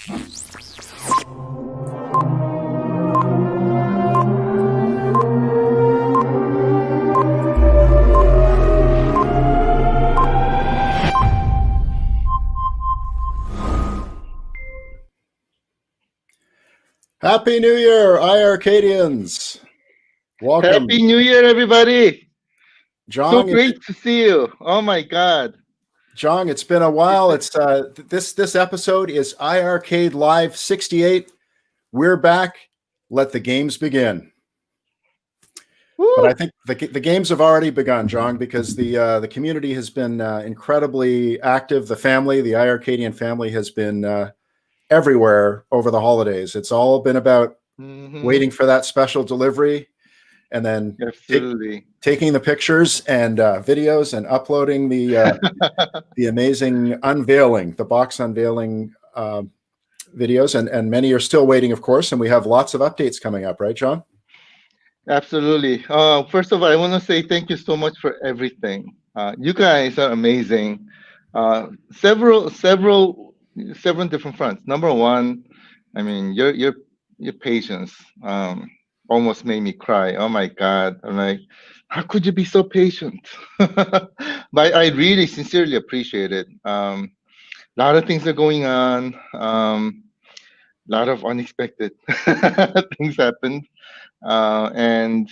Happy New Year, iiRcadians. Welcome. Happy New Year, everybody. John, So great to see you. Oh, my God. John, it's been a while. It's this episode is iiRcade Live 68. We're back. Let the games begin. Woo. But I think the games have already begun, John, because the community has been incredibly active. The iiRcadian family has been everywhere over the holidays. It's all been about waiting for that special delivery and then taking the pictures and videos and uploading the amazing unveiling, the box unveiling videos. And many are still waiting, of course, and we have lots of updates coming up, right, John? Absolutely. First of all, I want to say thank you so much for everything. You guys are amazing. Several different fronts. Number one, I mean, your patience almost made me cry. Oh my God! I'm like, how could you be so patient? But I really sincerely appreciate it. A lot of things are going on. A lot of unexpected things happened, and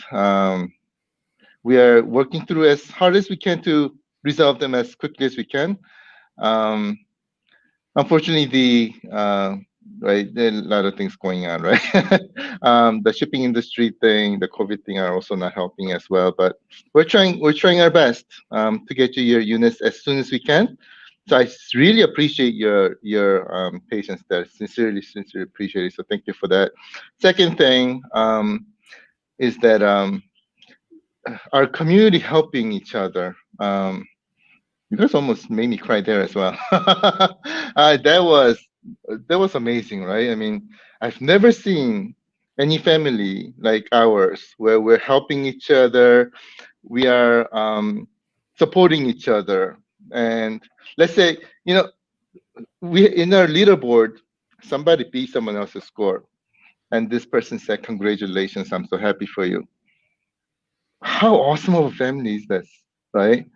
we are working through as hard as we can to resolve them as quickly as we can. Unfortunately, right, there are a lot of things going on, right? The shipping industry thing, the COVID thing are also not helping as well. But we're trying our best to get you your units as soon as we can. So I really appreciate your patience there. Sincerely appreciate it. So thank you for that. Second thing is that our community helping each other. You guys almost made me cry there as well. That was amazing, right? I mean, I've never seen any family like ours where we're helping each other, we are supporting each other, and let's say, we in our leaderboard, somebody beat someone else's score, and this person said, "Congratulations! I'm so happy for you." How awesome of a family is this, right?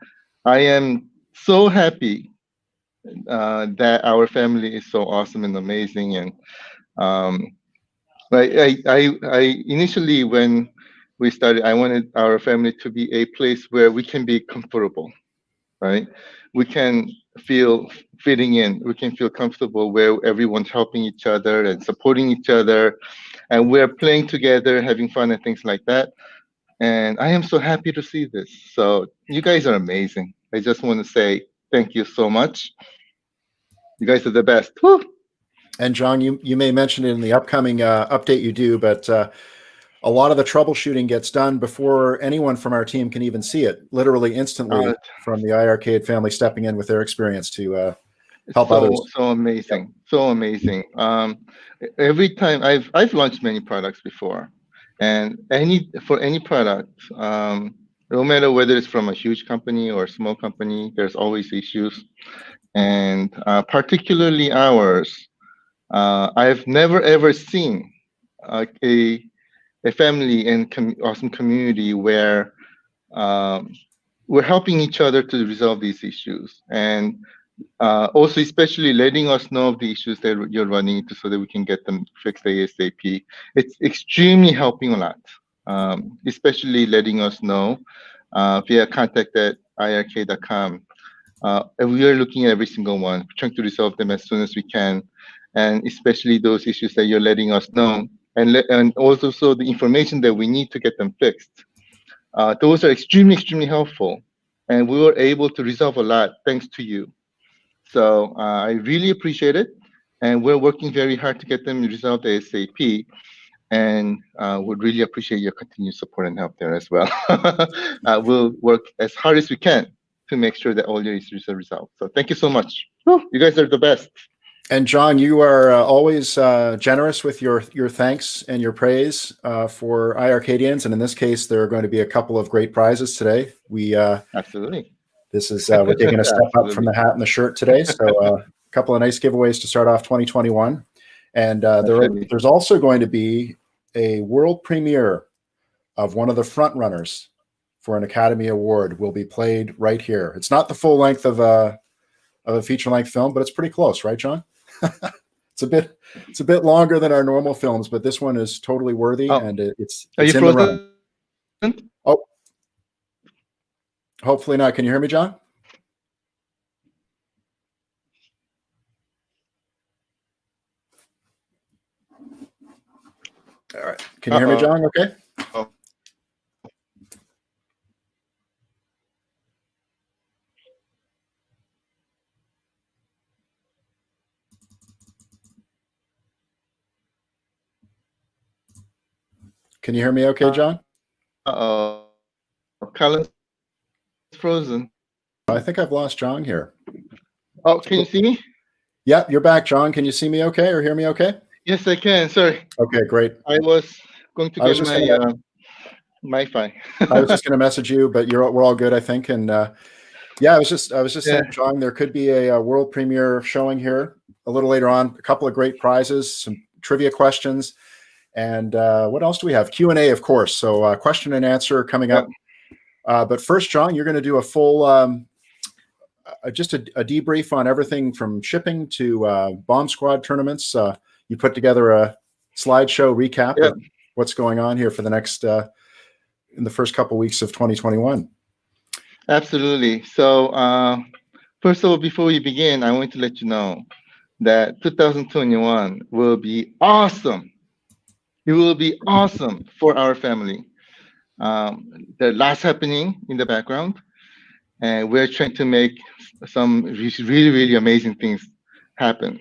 I am so happy that our family is so awesome and amazing. And I initially, when we started, I wanted our family to be a place where we can be comfortable, right? We can feel fitting in. We can feel comfortable where everyone's helping each other and supporting each other, and we're playing together, having fun and things like that. And I am so happy to see this. So you guys are amazing. I just want to say thank you so much. You guys are the best. Woo! And John, you may mention it in the upcoming update you do, but a lot of the troubleshooting gets done before anyone from our team can even see it, literally instantly from the iiRcade family stepping in with their experience to help others. So amazing. Yep. So amazing. Every time I've launched many products before, and for any product, no matter whether it's from a huge company or a small company, there's always issues. And particularly ours, I've never ever seen a family and awesome community where we're helping each other to resolve these issues, and also especially letting us know of the issues that you're running into so that we can get them fixed ASAP. It's extremely helping a lot, especially letting us know via contact@iircade.com. We are looking at every single one, trying to resolve them as soon as we can, and especially those issues that you're letting us know, and also so the information that we need to get them fixed. Those are extremely helpful, and we were able to resolve a lot thanks to you. So I really appreciate it, and we're working very hard to get them resolved ASAP, and would really appreciate your continued support and help there as well. We'll work as hard as we can to make sure that all your issues are resolved. So thank you so much. You guys are the best. And John, you are always generous with your thanks and your praise for iiRcadians, and in this case, there are going to be a couple of great prizes today. We absolutely. This is we're taking a step up from the hat and the shirt today, so a couple of nice giveaways to start off 2021. And Definitely. there's also going to be a world premiere of one of the front runners for an Academy Award will be played right here. It's not the full length of a feature length film, but it's pretty close, right, John? It's a bit longer than our normal films, but this one is totally worthy, and it's Are you in the running. frozen? Oh, hopefully not. Can you hear me, John? All right. Can you hear me, John? Okay. Oh. Can you hear me okay, John? Uh-oh. Colin's frozen. I think I've lost John here. Oh, can you see me? Yeah, you're back, John. Can you see me okay or hear me okay? Yes, I can. Sorry. Okay, great. I was going to get my Wi-Fi. I was just going to message you, but we're all good, I think. And yeah, I was just saying, John, there could be a world premiere showing here a little later on. A couple of great prizes, some trivia questions, and what else do we have? Q&A, of course. So question and answer coming up. But first, John, you're going to do a full, just a debrief on everything from shipping to Bomb Squad tournaments. You put together a slideshow recap of what's going on here for the next in the first couple of weeks of 2021. Absolutely. So first of all, before we begin, I want to let you know that 2021 will be awesome. It will be awesome for our family. There are lots happening in the background, and we're trying to make some really, really amazing things happen.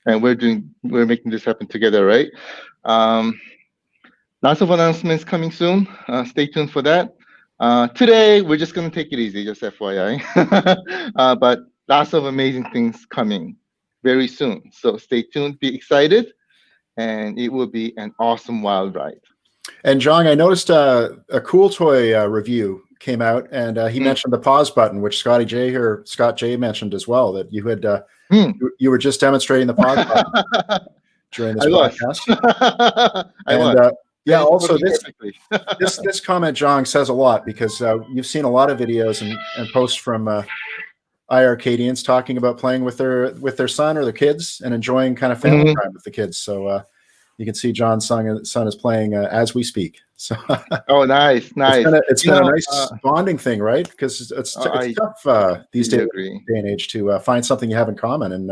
And we're making this happen together, right? Lots of announcements coming soon. Stay tuned for that. Today, we're just going to take it easy, just FYI. But lots of amazing things coming very soon. So stay tuned, be excited, and it will be an awesome wild ride. And John, I noticed a Cool Toy review came out, and he mentioned the pause button, which Scott J mentioned as well, that you had you were just demonstrating the pause button during this podcast. I was. Yeah, also this comment, John, says a lot because you've seen a lot of videos and posts from iiRcadians talking about playing with their son or their kids and enjoying kind of family time with the kids. So you can see John's son is playing as we speak. So oh, nice. It's been a nice bonding thing, right? Because it's tough these days and age to find something you have in common, and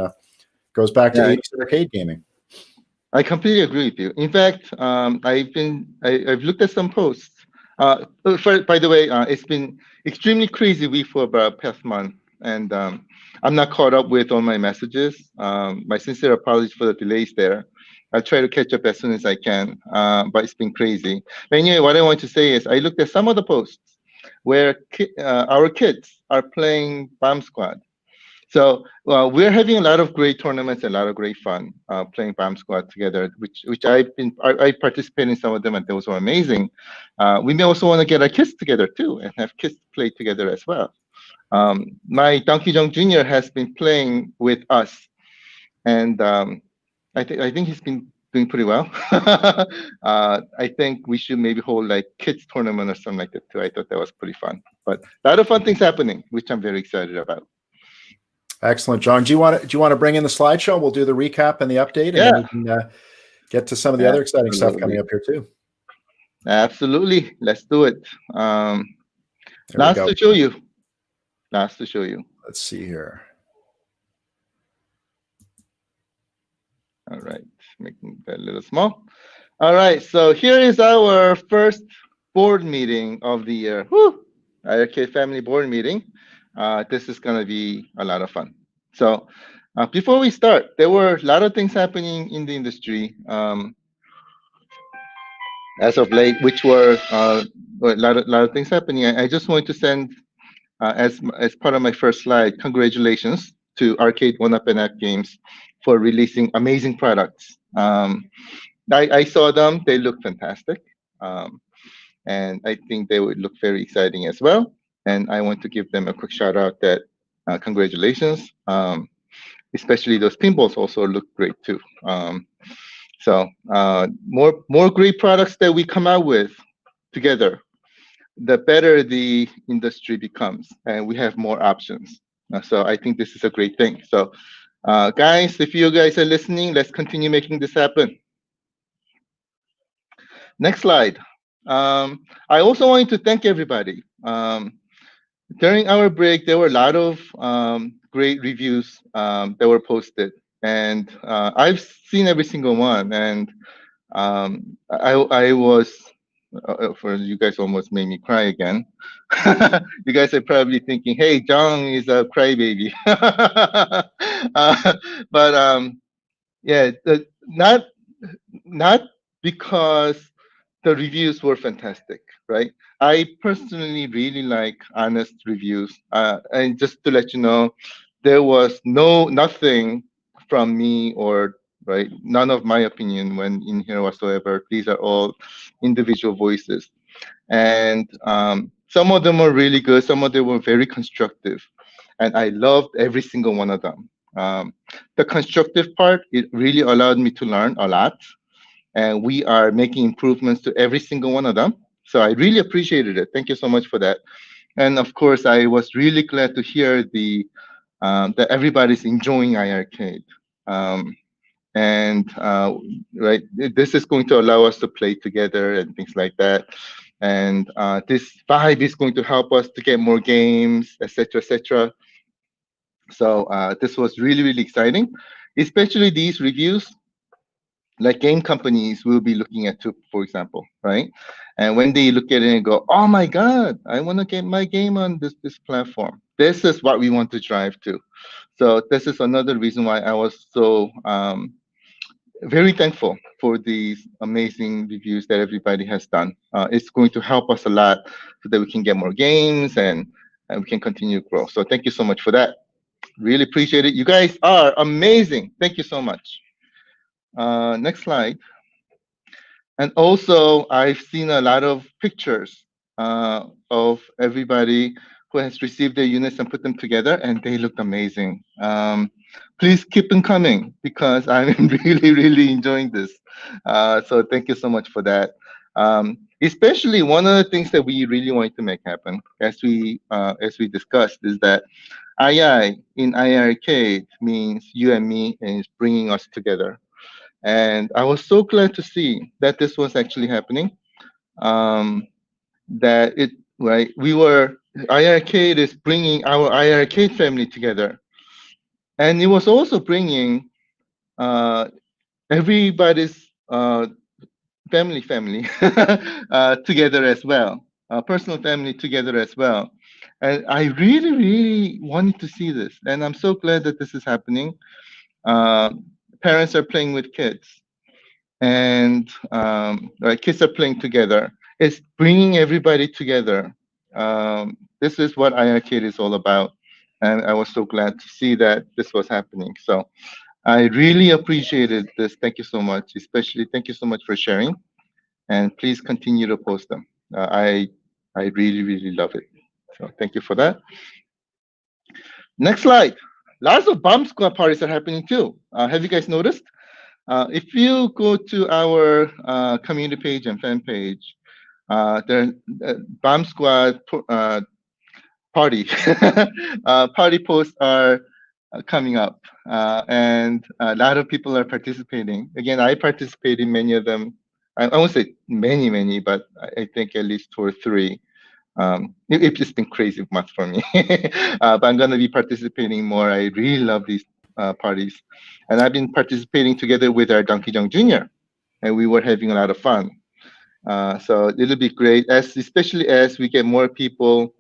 goes back to 80s arcade gaming. I completely agree with you. In fact, I've looked at some posts. By the way, it's been extremely crazy week for about past month, and I'm not caught up with all my messages. My sincere apologies for the delays there. I'll try to catch up as soon as I can, but it's been crazy. But anyway, what I want to say is I looked at some of the posts where our kids are playing Bomb Squad. So we're having a lot of great tournaments, a lot of great fun playing Bomb Squad together, which I participated in some of them, and those were amazing. We may also want to get our kids together too and have kids play together as well. My Donkey Jong Jr. has been playing with us, and I think he's been doing pretty well. I think we should maybe hold like kids tournament or something like that too. I thought that was pretty fun. But a lot of fun things happening, which I'm very excited about. Excellent, John. Do you want to bring in the slideshow? We'll do the recap and the update, and then we can get to some of the other exciting stuff coming up here too. Absolutely, let's do it. Lots to show you. Let's see here. All right, making that a little small. All right, so here is our first board meeting of the year. Woo! iiRcade family board meeting. This is going to be a lot of fun. So before we start, there were a lot of things happening in the industry as of late, which were a lot of things happening. I just want to send, as part of my first slide, congratulations to Arcade 1UP and App Games for releasing amazing products. I saw them; they look fantastic, and I think they would look very exciting as well. And I want to give them a quick shout out that congratulations. especially those pinballs also look great too. So more great products that we come out with together, the better the industry becomes, and we have more options. So I think this is a great thing. So guys, if you guys are listening, let's continue making this happen. Next slide. I also wanted to thank everybody. During our break, there were a lot of great reviews that were posted, and I've seen every single one. And I was, for you guys, almost made me cry again. You guys are probably thinking, "Hey, Jong is a crybaby," but yeah, not because the reviews were fantastic, right? I personally really like honest reviews. And just to let you know, there was nothing from me or right, none of my opinion when in here whatsoever. These are all individual voices, and some of them were really good. Some of them were very constructive, and I loved every single one of them. The constructive part, it really allowed me to learn a lot, and we are making improvements to every single one of them. So I really appreciated it. Thank you so much for that. And of course, I was really glad to hear that everybody's enjoying iiRcade. And right, this is going to allow us to play together and things like that. And this vibe is going to help us to get more games, etc., etc. So this was really exciting, especially these reviews. Like game companies will be looking at too, for example, right? And when they look at it and go, "Oh my God, I want to get my game on this platform." This is what we want to drive to. So this is another reason why I was so very thankful for these amazing reviews that everybody has done. It's going to help us a lot so that we can get more games and we can continue to grow. So thank you so much for that. Really appreciate it. You guys are amazing. Thank you so much. Next slide. And also, I've seen a lot of pictures of everybody who has received their units and put them together, and they look amazing. Please keep them coming because I'm really enjoying this. So thank you so much for that. Especially one of the things that we really want to make happen, as we discussed, is that II in iiRcade means you and me, and it's bringing us together. And I was so glad to see that this was actually happening. That it right, iiRcade is bringing our iiRcade family together, and it was also bringing everybody's family together as well, personal family together as well. And I really wanted to see this, and I'm so glad that this is happening. Parents are playing with kids, and right, kids are playing together. It's bringing everybody together. This is what iiRcade is all about, and I was so glad to see that this was happening. So I really appreciated this. Thank you so much. Especially thank you so much for sharing, and please continue to post them. I really love it. So thank you for that. Next slide. Lots of bomb squad parties are happening too. Have you guys noticed? If you go to our community page and fan page, the Bomb Squad party party posts are coming up, and a lot of people are participating. Again, I participate in many of them. I won't say many, but I think at least two or three. It's just been crazy month for me, but I'm gonna be participating more. I really love these parties, and I've been participating together with our Donkey Jong Jr., and we were having a lot of fun. So it'll be great, especially as we get more people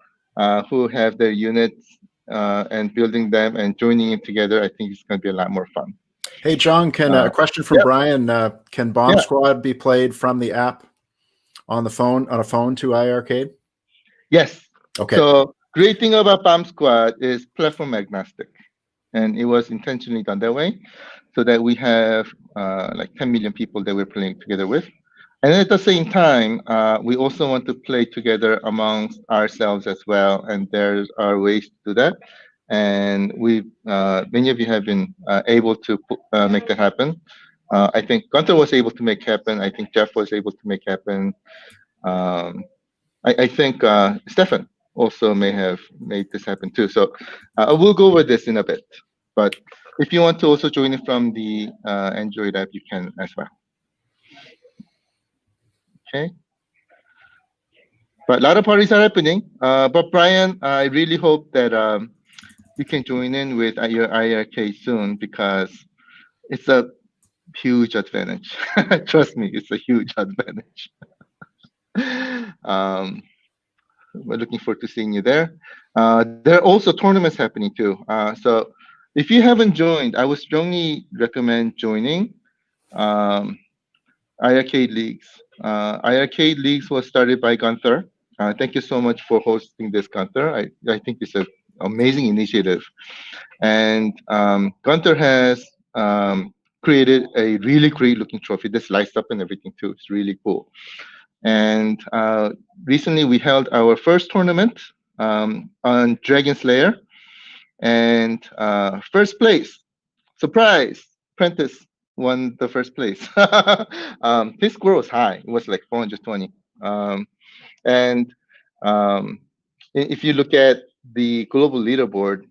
who have their units and building them and joining it together. I think it's going to be a lot more fun. Hey, John, can a question from Yep. Brian? Can Bomb Squad be played from the app on a phone to iiRcade? Yes. Okay. So great thing about Bomb Squad is platform agnostic, and it was intentionally done that way so that we have like 10 million people that we're playing together with. And at the same time, we also want to play together amongst ourselves as well. And there are ways to do that. and we many of you have been able to make that happen. I think Gunther was able to make happen. I think Jeff was able to make happen. Um, I think Stefan also may have made this happen too. So we'll go over this in a bit. But if you want to also join it from the Android app, you can as well. Okay. But a lot of parties are happening. But Brian, I really hope that you can join in with your iiRcade soon, because it's a huge advantage. Trust me, it's a huge advantage. um, we're looking forward to seeing you there. There are also tournaments happening too. So if you haven't joined, I would strongly recommend joining um, iiRcade Leagues. iiRcade Leagues was started by Gunther. Thank you so much for hosting this, Gunther. I think it's an amazing initiative. And Gunther has created a really great looking trophy. This lights up and everything too. It's really cool. And recently we held our first tournament on Dragon Slayer, and first place, surprise, Prentice won the first place. His score was high. It was like 420. And if you look at the global leaderboard,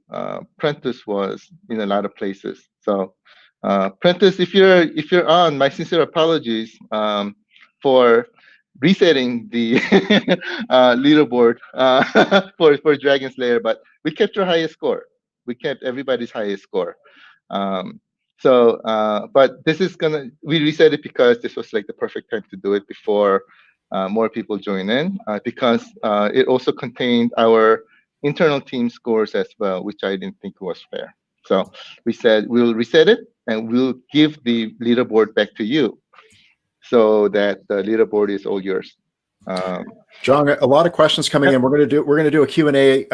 Prentice was in a lot of places. So, Prentice, if you're on, my sincere apologies for resetting the leaderboard for Dragon Slayer, but we kept your highest score. We kept everybody's highest score. Um, but this is we reset it because this was like the perfect time to do it before more people join in, because it also contained our internal team scores as well, which I didn't think was fair. So we said we'll reset it and we'll give the leaderboard back to you, so that the leaderboard is all yours. John, a lot of questions coming in. We're going to do a Q&A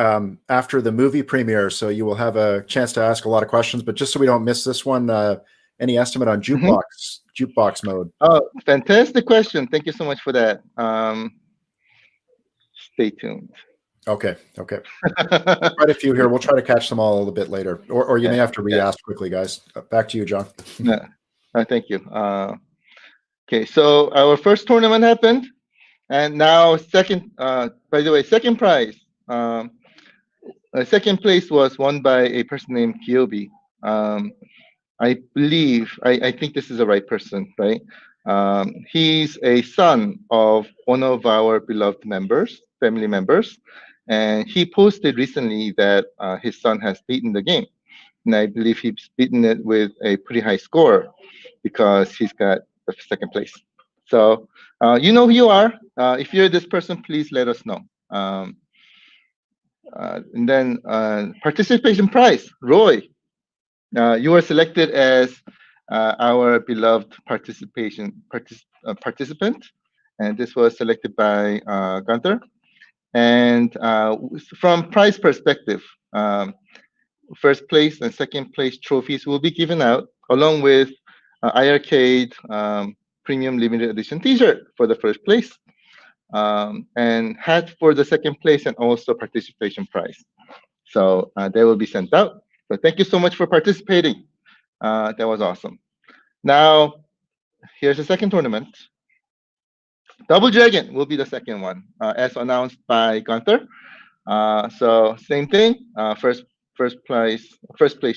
after the movie premiere, so you will have a chance to ask a lot of questions. But just so we don't miss this one, any estimate on jukebox mode? Oh, fantastic question! Thank you so much for that. Stay tuned. Okay. Quite a few here. We'll try to catch them all a little bit later, or you may have to re-ask quickly, guys. Back to you, John. Yeah. Thank you. Okay, so our first tournament happened. And now second, by the way, second prize, second place was won by a person named Kyobi. I believe, I think this is the right person, right? He's a son of one of our beloved family members. And he posted recently that his son has beaten the game. And I believe he's beaten it with a pretty high score because he's got the second place. So you know who you are. If you're this person, please let us know. And then participation prize, Roy. You were selected as our beloved participant, and this was selected by Gunther. And from prize perspective, first place and second place trophies will be given out along with iiRcade premium limited edition t-shirt for the first place, and hat for the second place, and also participation prize. So they will be sent out. So thank you so much for participating. That was awesome. Now, here's the second tournament. Double Dragon will be the second one, as announced by Gunther. So same thing. First place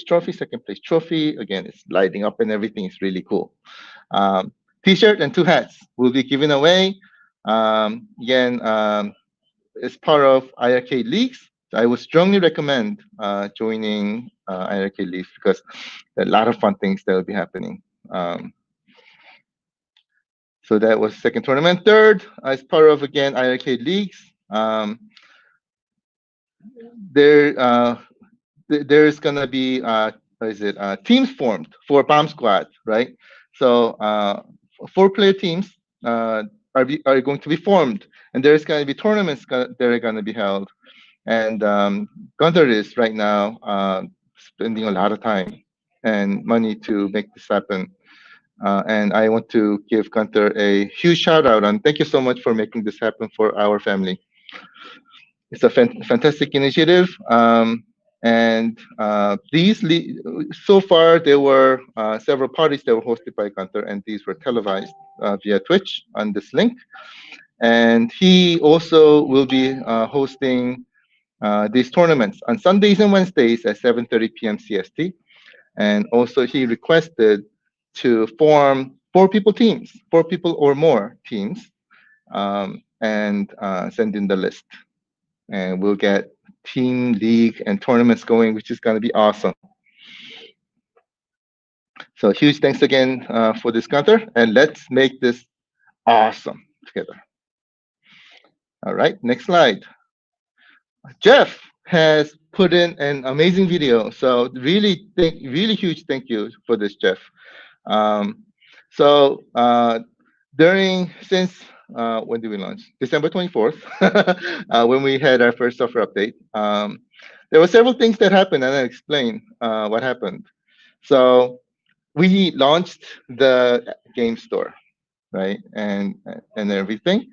trophy, second place trophy. Again, it's lighting up and everything. It's really cool. T-shirt and 2 hats will be given away. Again, it's part of iiRcade Leagues. I would strongly recommend joining iiRcade Leagues because there are a lot of fun things that will be happening. So that was second tournament. Third, as part of, again, iiRcade Leagues, there's gonna be teams formed for Bomb Squad, right? So 4-player teams are going to be formed, and there's going to be tournaments that are going to be held. And Gunther is right now spending a lot of time and money to make this happen. And I want to give Gunther a huge shout out and thank you so much for making this happen for our family. It's a fantastic initiative. And so far, there were several parties that were hosted by Gunther, and these were televised via Twitch on this link. And he also will be hosting these tournaments on Sundays and Wednesdays at 7:30 p.m. CST. And also, he requested to form four people or more teams, and send in the list. And we'll get team, league, and tournaments going, which is going to be awesome. So huge thanks again for this, Gunther, and let's make this awesome together. All right, next slide. Jeff has put in an amazing video. So really huge thank you for this, Jeff. So since when did we launch? December 24th, when we had our first software update. There were several things that happened, and I'll explain what happened. So we launched the game store, right, and everything.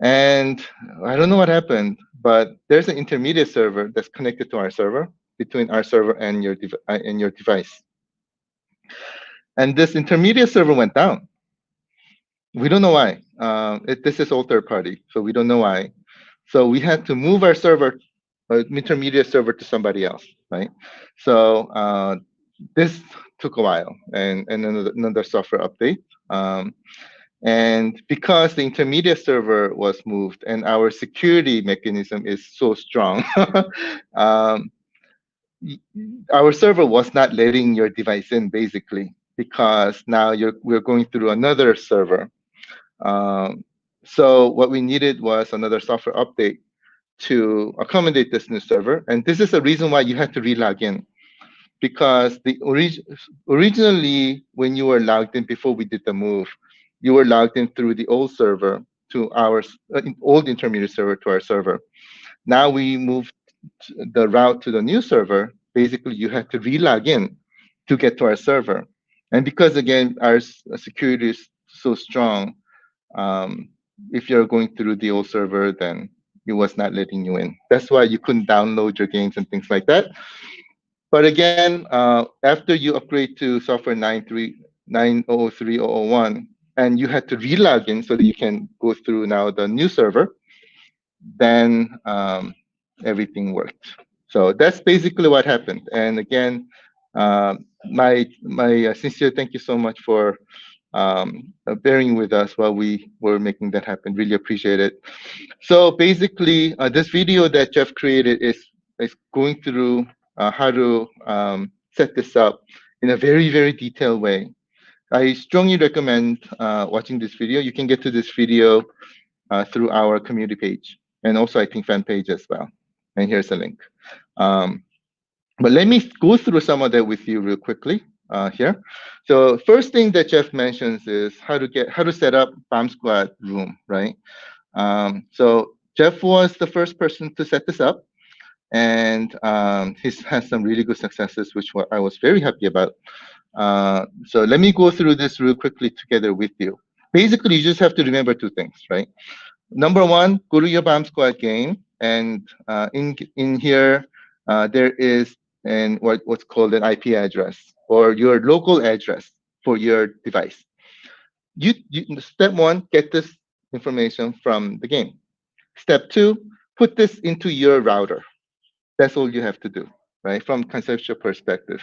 And I don't know what happened, but there's an intermediate server that's connected to our server, between our server and your device. And this intermediate server went down. We don't know why. This is all third party, so we don't know why. So we had to move our server, intermediate server, to somebody else, right? So this took a while, and another software update. And because the intermediate server was moved and our security mechanism is so strong, our server was not letting your device in, basically, because now we're going through another server. So what we needed was another software update to accommodate this new server. And this is the reason why you had to re-log in, because originally, when you were logged in before we did the move, you were logged in through the old server to our old intermediate server to our server. Now we moved the route to the new server. Basically, you have to re-log in to get to our server. And because, again, our security is so strong, if you're going through the old server, then it was not letting you in. That's why you couldn't download your games and things like that. But again, after you upgrade to software 9.0.3.0.1, and you had to re-log in so that you can go through now the new server, then everything worked. So that's basically what happened. And again, my sincere thank you so much for bearing with us while we were making that happen. Really appreciate it. So basically, this video that Jeff created is going through how to set this up in a very, very detailed way. I strongly recommend watching this video. You can get to this video through our community page, and also I think fan page as well. And here's a link. But let me go through some of that with you real quickly here. So first thing that Jeff mentions is how to set up Bomb Squad room, right? So Jeff was the first person to set this up, and he's had some really good successes, which I was very happy about. So let me go through this real quickly together with you. Basically, you just have to remember two things, right? Number one, go to your Bomb Squad game, and in here there is what's called an IP address, or your local address for your device. Step one, get this information from the game. Step two, put this into your router. That's all you have to do, right? From conceptual perspective.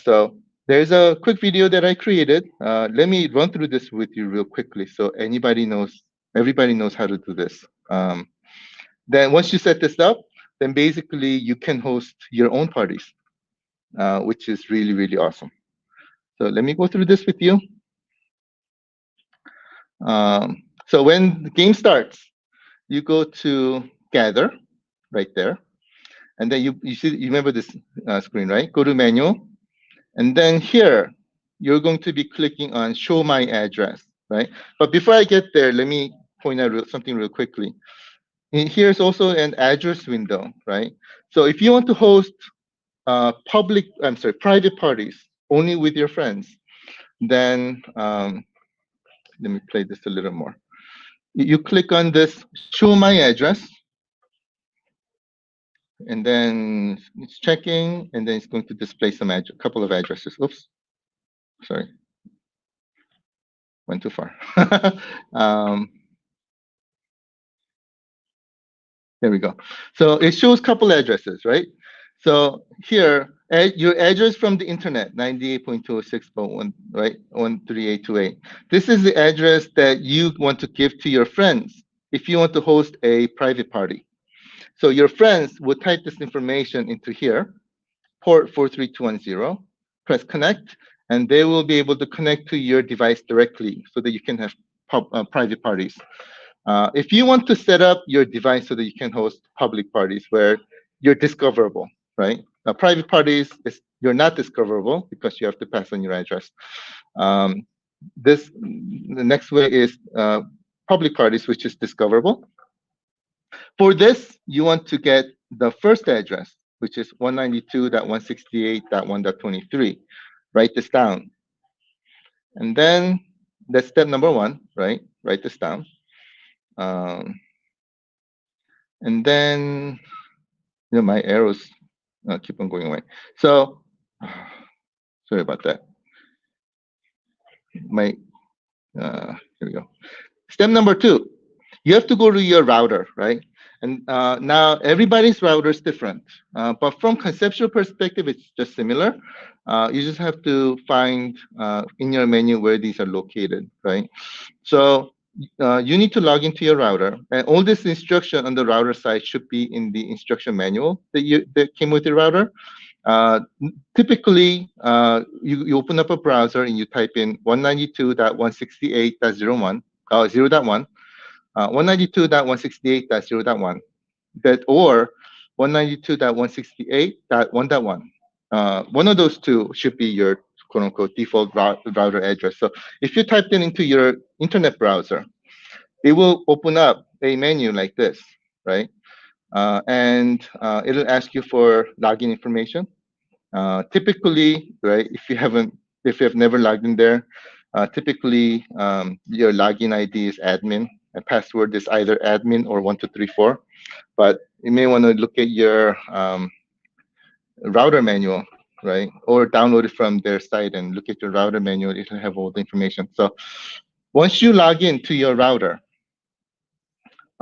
So there's a quick video that I created. Let me run through this with you real quickly, so everybody knows how to do this. Then once you set this up, then basically you can host your own parties, which is really, really awesome. So let me go through this with you. So when the game starts, you go to gather right there. And then you remember this screen, right? Go to menu. And then here, you're going to be clicking on show my address, right? But before I get there, let me point out something real quickly. Here's also an address window, right? So if you want to host private parties only with your friends, then let me play this a little more. You click on this show my address, and then it's checking, and then it's going to display some couple of addresses. Oops, sorry, went too far. um, there we go. So it shows couple addresses, right? So here, your address from the internet, 98.206.1, right? 13828. This is the address that you want to give to your friends if you want to host a private party. So your friends will type this information into here, port 43210, press connect, and they will be able to connect to your device directly so that you can have private parties. If you want to set up your device so that you can host public parties where you're discoverable, right? Private parties, you're not discoverable because you have to pass on your address. The next way is public parties, which is discoverable. For this, you want to get the first address, which is 192.168.1.23. Write this down. And then that's step number one, right? Write this down. And then, my arrows keep on going away. So, sorry about that. Here we go. Step number two, you have to go to your router, right? And now everybody's router is different, but from conceptual perspective, it's just similar. You just have to find in your menu where these are located, right? So you need to log into your router, and all this instruction on the router side should be in the instruction manual that came with the router. Typically, you open up a browser and you type in 192.168.01, 0.1, 192.168.0.1, that or 192.168.1.1. One of those two should be your quote unquote default router address. So if you typed it into your internet browser, it will open up a menu like this, right? And it'll ask you for login information. Typically, right, if you have never logged in there, typically your login ID is admin and password is either admin or 1234. But you may want to look at your router manual, right, or download it from their site and look at your router manual. It'll have all the information. So once you log in to your router,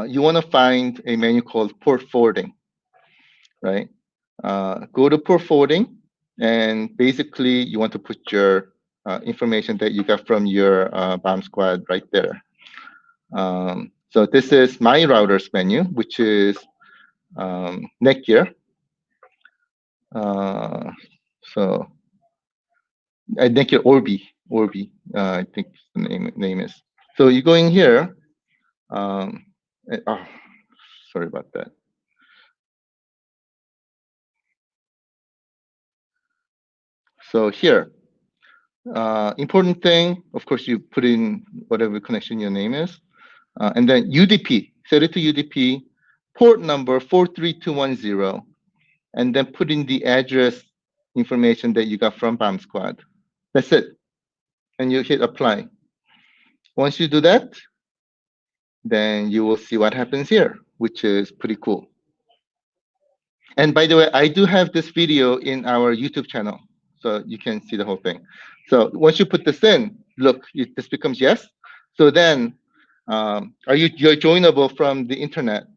you want to find a menu called port forwarding, right? Go to port forwarding, and basically you want to put your information that you got from your bomb squad right there. So this is my routers menu, which is Netgear. So Netgear Orbi, I think the name is. So you go in here. Oh, sorry about that. So here, important thing, of course, you put in whatever connection your name is, and then UDP, set it to UDP, port number 43210, and then put in the address information that you got from Bomb Squad. That's it, and you hit apply. Once you do that, then you will see what happens here, which is pretty cool. And by the way, I do have this video in our YouTube channel, so you can see the whole thing. So once you put this in, look, this becomes yes. So then, you're joinable from the internet.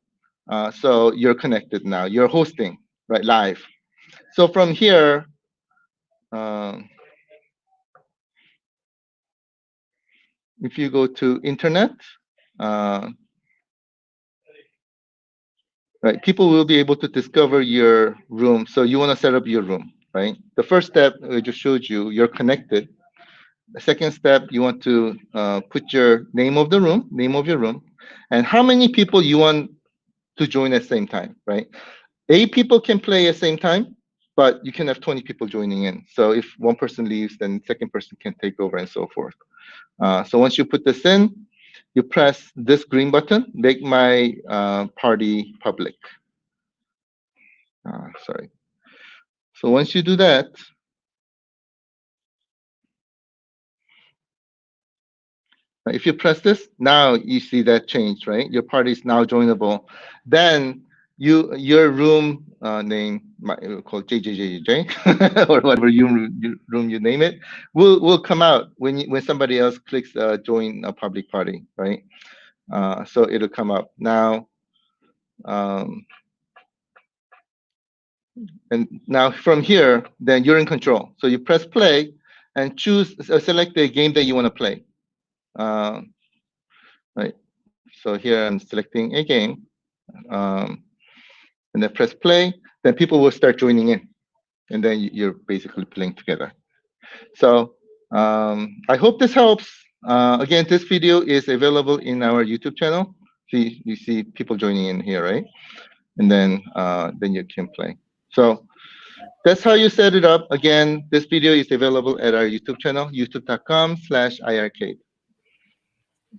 So you're connected now. You're hosting right live. So from here, if you go to internet, right, people will be able to discover your room. So you want to set up your room, right? The first step I just showed you, you're connected. The second step, you want to put your name of your room, and how many people you want to join at the same time, right? 8 people can play at the same time, but you can have 20 people joining in. So if one person leaves, then the second person can take over and so forth. So once you put this in, you press this green button, make my party public. Sorry. So once you do that, if you press this, now you see that change, right? Your party is now joinable. Then your room name, we'll call JJJJ or whatever room you name it, will come out when somebody else clicks join a public party, right? So it'll come up now. Um, and now from here, then you're in control. So you press play and select the game that you want to play. Right. So here I'm selecting a game, and then press play. Then people will start joining in, and then you're basically playing together. So I hope this helps. Again, this video is available in our YouTube channel. See, you see people joining in here, right? And then you can play. So that's how you set it up. Again, this video is available at our YouTube channel, youtube.com/iiRcade.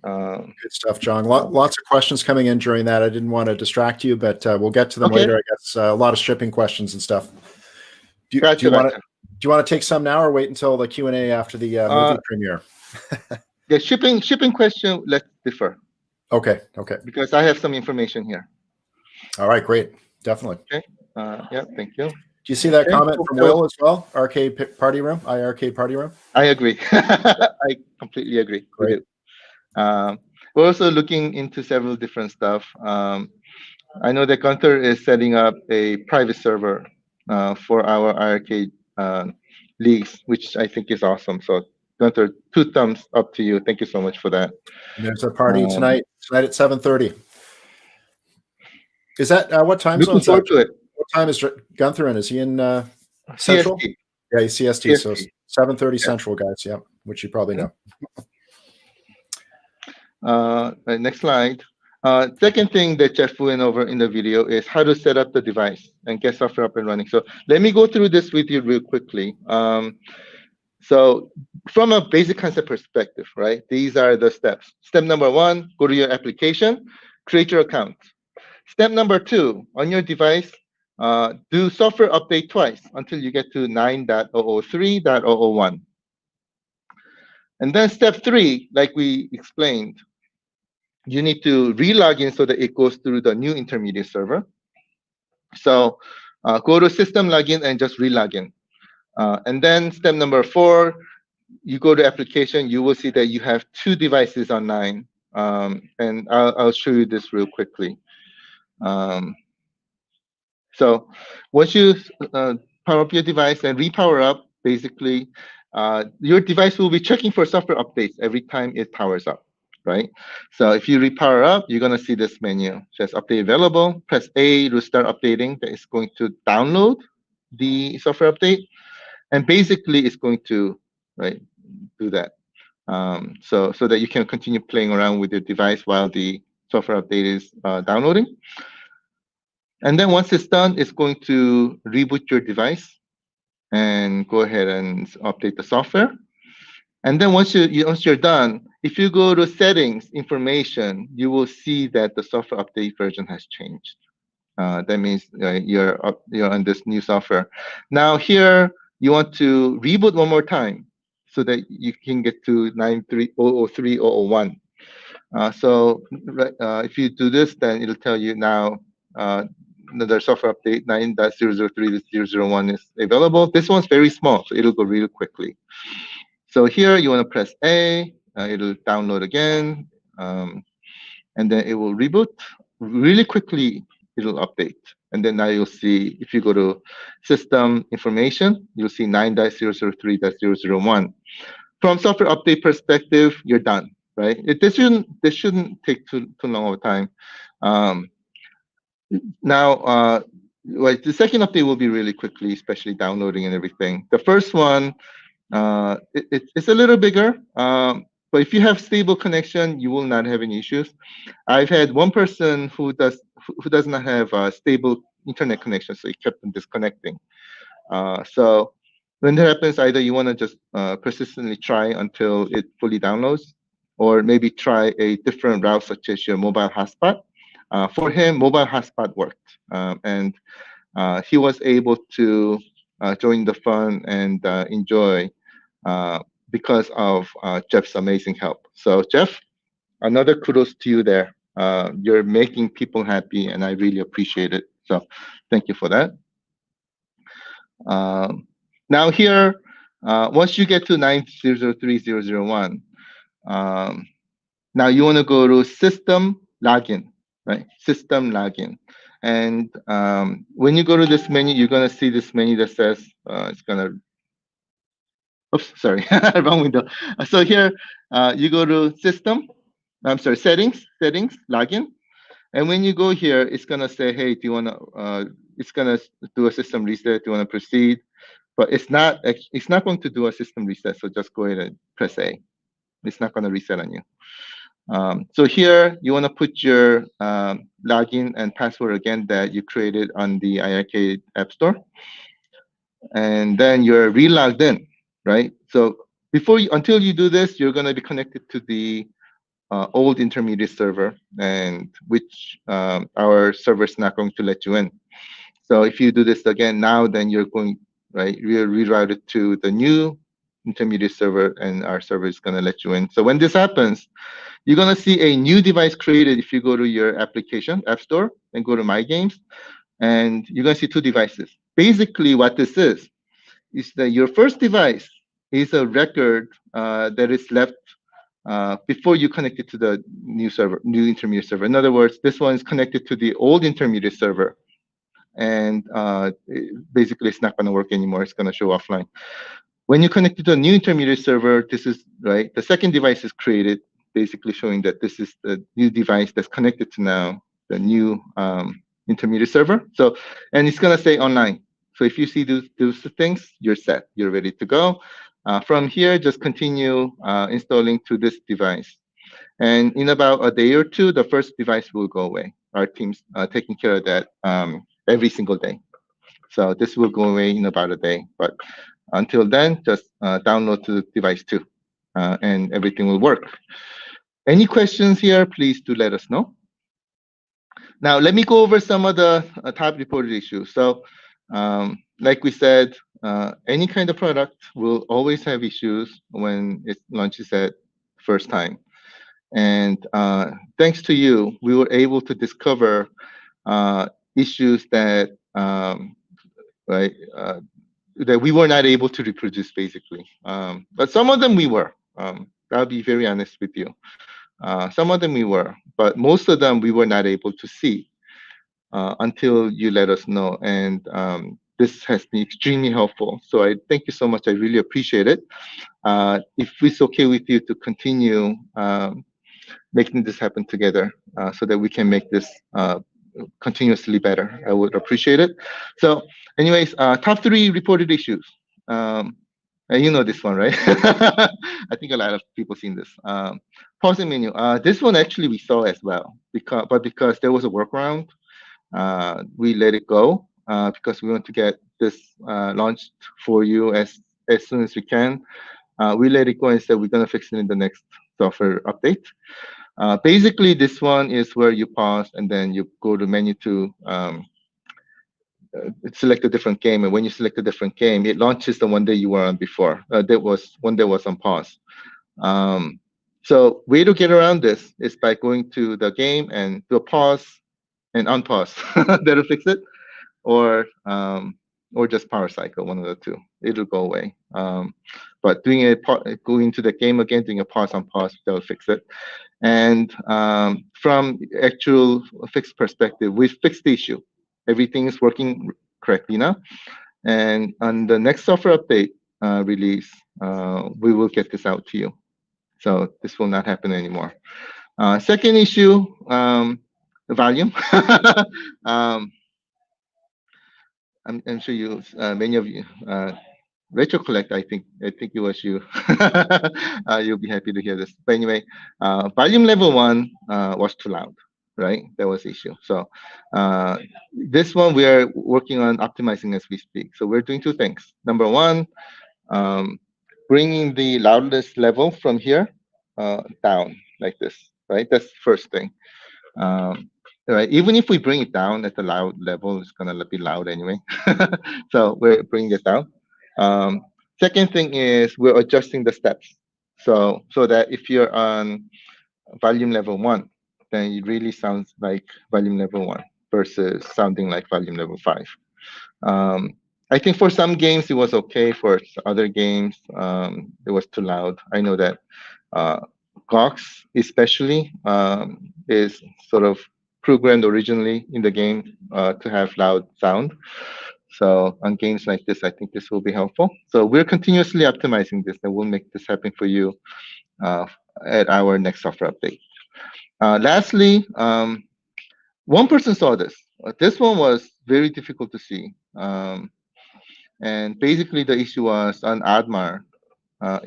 Good stuff, John. Lots of questions coming in during that. I didn't want to distract you, but we'll get to them later. I guess a lot of shipping questions and stuff. Do you want to take some now, or wait until the Q&A after the movie premiere? The shipping question, let's defer. Okay. Because I have some information here. All right, great. Definitely. Okay. Yeah, thank you. Do you see that comment from Will as well? iiRcade party room. I agree. I completely agree. Great. We're also looking into several different stuff. I know that Gunther is setting up a private server for our iiRcade leagues, which I think is awesome. So Gunther, 2 thumbs up to you. Thank you so much for that. And there's a party tonight at 7:30. Is that what time zone is that? To it. What time is Gunther in? Is he in Central? CST. Yeah, he's CST. So 7:30 Central, guys. Yeah, which you probably know. Next slide. Second thing that Jeff went over in the video is how to set up the device and get software up and running. So let me go through this with you real quickly. So from a basic concept perspective, right? These are the steps. Step number 1, go to your application, create your account. Step number 2, on your device, do software update twice until you get to 9.003.001. And then step 3, like we explained, you need to re-log in so that it goes through the new intermediate server. So go to system login and just re-log in. And then step number 4, you go to application, you will see that you have 2 devices online. And I'll show you this real quickly. So once you power up your device and repower up, basically, your device will be checking for software updates every time it powers up, right? So if you repower up, you're going to see this menu. It says update available. Press A to start updating. That is going to download the software update. And basically, it's going to do that. So that you can continue playing around with your device while the software update is downloading. And then once it's done, it's going to reboot your device and go ahead and update the software. And then once you're done, if you go to settings, information, you will see that the software update version has changed. That means you're on this new software. Now here, you want to reboot one more time so that you can get to 9.003.001. So if you do this, then it'll tell you now another software update 9.003.001 is available. This one's very small, so it'll go really quickly. So here you want to press A, it'll download again, and then it will reboot. Really quickly, it'll update. And then now you'll see, if you go to system information, you'll see 9.003.001. From software update perspective, you're done, right? This shouldn't take too long of a time. Now, the second update will be really quickly, especially downloading and everything. The first one, it's a little bigger, but if you have stable connection, you will not have any issues. I've had one person who does not have a stable internet connection, so it kept them disconnecting. So when that happens, either you want to just persistently try until it fully downloads, or maybe try a different route, such as your mobile hotspot. For him, mobile hotspot worked, and he was able to join the fun and enjoy because of Jeff's amazing help. So Jeff, another kudos to you there. You're making people happy, and I really appreciate it. So thank you for that. Now here, once you get to 9003001, um, now you want to go to system login, right? System login. And when you go to this menu, you're going to see this menu that says it's going to, oops, sorry, wrong window. So here, you go to system, I'm sorry, settings, login. And when you go here, it's going to say, hey, do you want to, it's going to do a system reset. Do you want to proceed? But it's not going to do a system reset. So just go ahead and press A. It's not going to reset on you. So here you want to put your login and password again that you created on the iiRcade App Store, and then you're re-logged in, right? So until you do this, you're going to be connected to the old intermediate server, and which our server is not going to let you in. So if you do this again now, then you're going, right, you're rerouted to the new intermediate server, and our server is going to let you in. So when this happens, you're going to see a new device created if you go to your application, App Store, and go to My Games, and you're going to see two devices. Basically, what this is that your first device is a record that is left before you connect it to the new server, new intermediate server. In other words, this one is connected to the old intermediate server, and basically it's not going to work anymore. It's going to show offline. When you connect it to a new intermediate server, this is right. The second device is created, basically showing that this is the new device that's connected to now the new intermediate server. So, and it's going to say online. So if you see those things, you're set. You're ready to go. From here, just continue installing to this device. And in about a day or two, the first device will go away. Our team's taking care of that every single day. So this will go away in about a day. But until then, just download to device 2, and everything will work. Any questions here, please do let us know. Now, let me go over some of the top reported issues. So, like we said, any kind of product will always have issues when it launches at first time. And thanks to you, we were able to discover issues that right that we were not able to reproduce, basically. But some of them we were. I'll be very honest with you. Some of them we were, but most of them we were not able to see until you let us know. And this has been extremely helpful. So I thank you so much. I really appreciate it. If it's okay with you to continue making this happen together so that we can make this continuously better, I would appreciate it. So anyways, top 3 reported issues. And you know this one, right? I think a lot of people seen this. Pausing menu. This one actually we saw as well, because there was a workaround, we let it go because we want to get this launched for you as soon as we can. We let it go and said we're going to fix it in the next software update. Basically, this one is where you pause and then you go to menu to select a different game. And when you select a different game, it launches the one that you were on before. That was one that was on pause. So way to get around this is by going to the game and do a pause and unpause. That'll fix it. Or just power cycle, one of the two. It'll go away. But going to the game again, doing a pause on pause, that'll fix it. And from actual fixed perspective, we fixed the issue. Everything is working correctly now. And on the next software update release, we will get this out to you. So this will not happen anymore. Second issue, the volume. I'm sure you, many of you, Retro Collect, I think it was you. You'll be happy to hear this. But anyway, volume level 1 was too loud, right? That was the issue. So this one we are working on optimizing as we speak. So we're doing 2 things. Number 1, bringing the loudness level from here down like this, right? That's the first thing. Right, even if we bring it down at the loud level, it's gonna be loud anyway. So we're bringing it down. Second thing is we're adjusting the steps. So that if you're on volume level 1, then it really sounds like volume level 1. versus sounding like volume level 5. I think for some games it was okay. For other games, it was too loud. I know that GOX especially is sort of programmed originally in the game to have loud sound. So on games like this, I think this will be helpful. So we're continuously optimizing this, and we'll make this happen for you uh, at our next software update. Lastly, one person saw this. This one was very difficult to see. And basically, the issue was on Admar.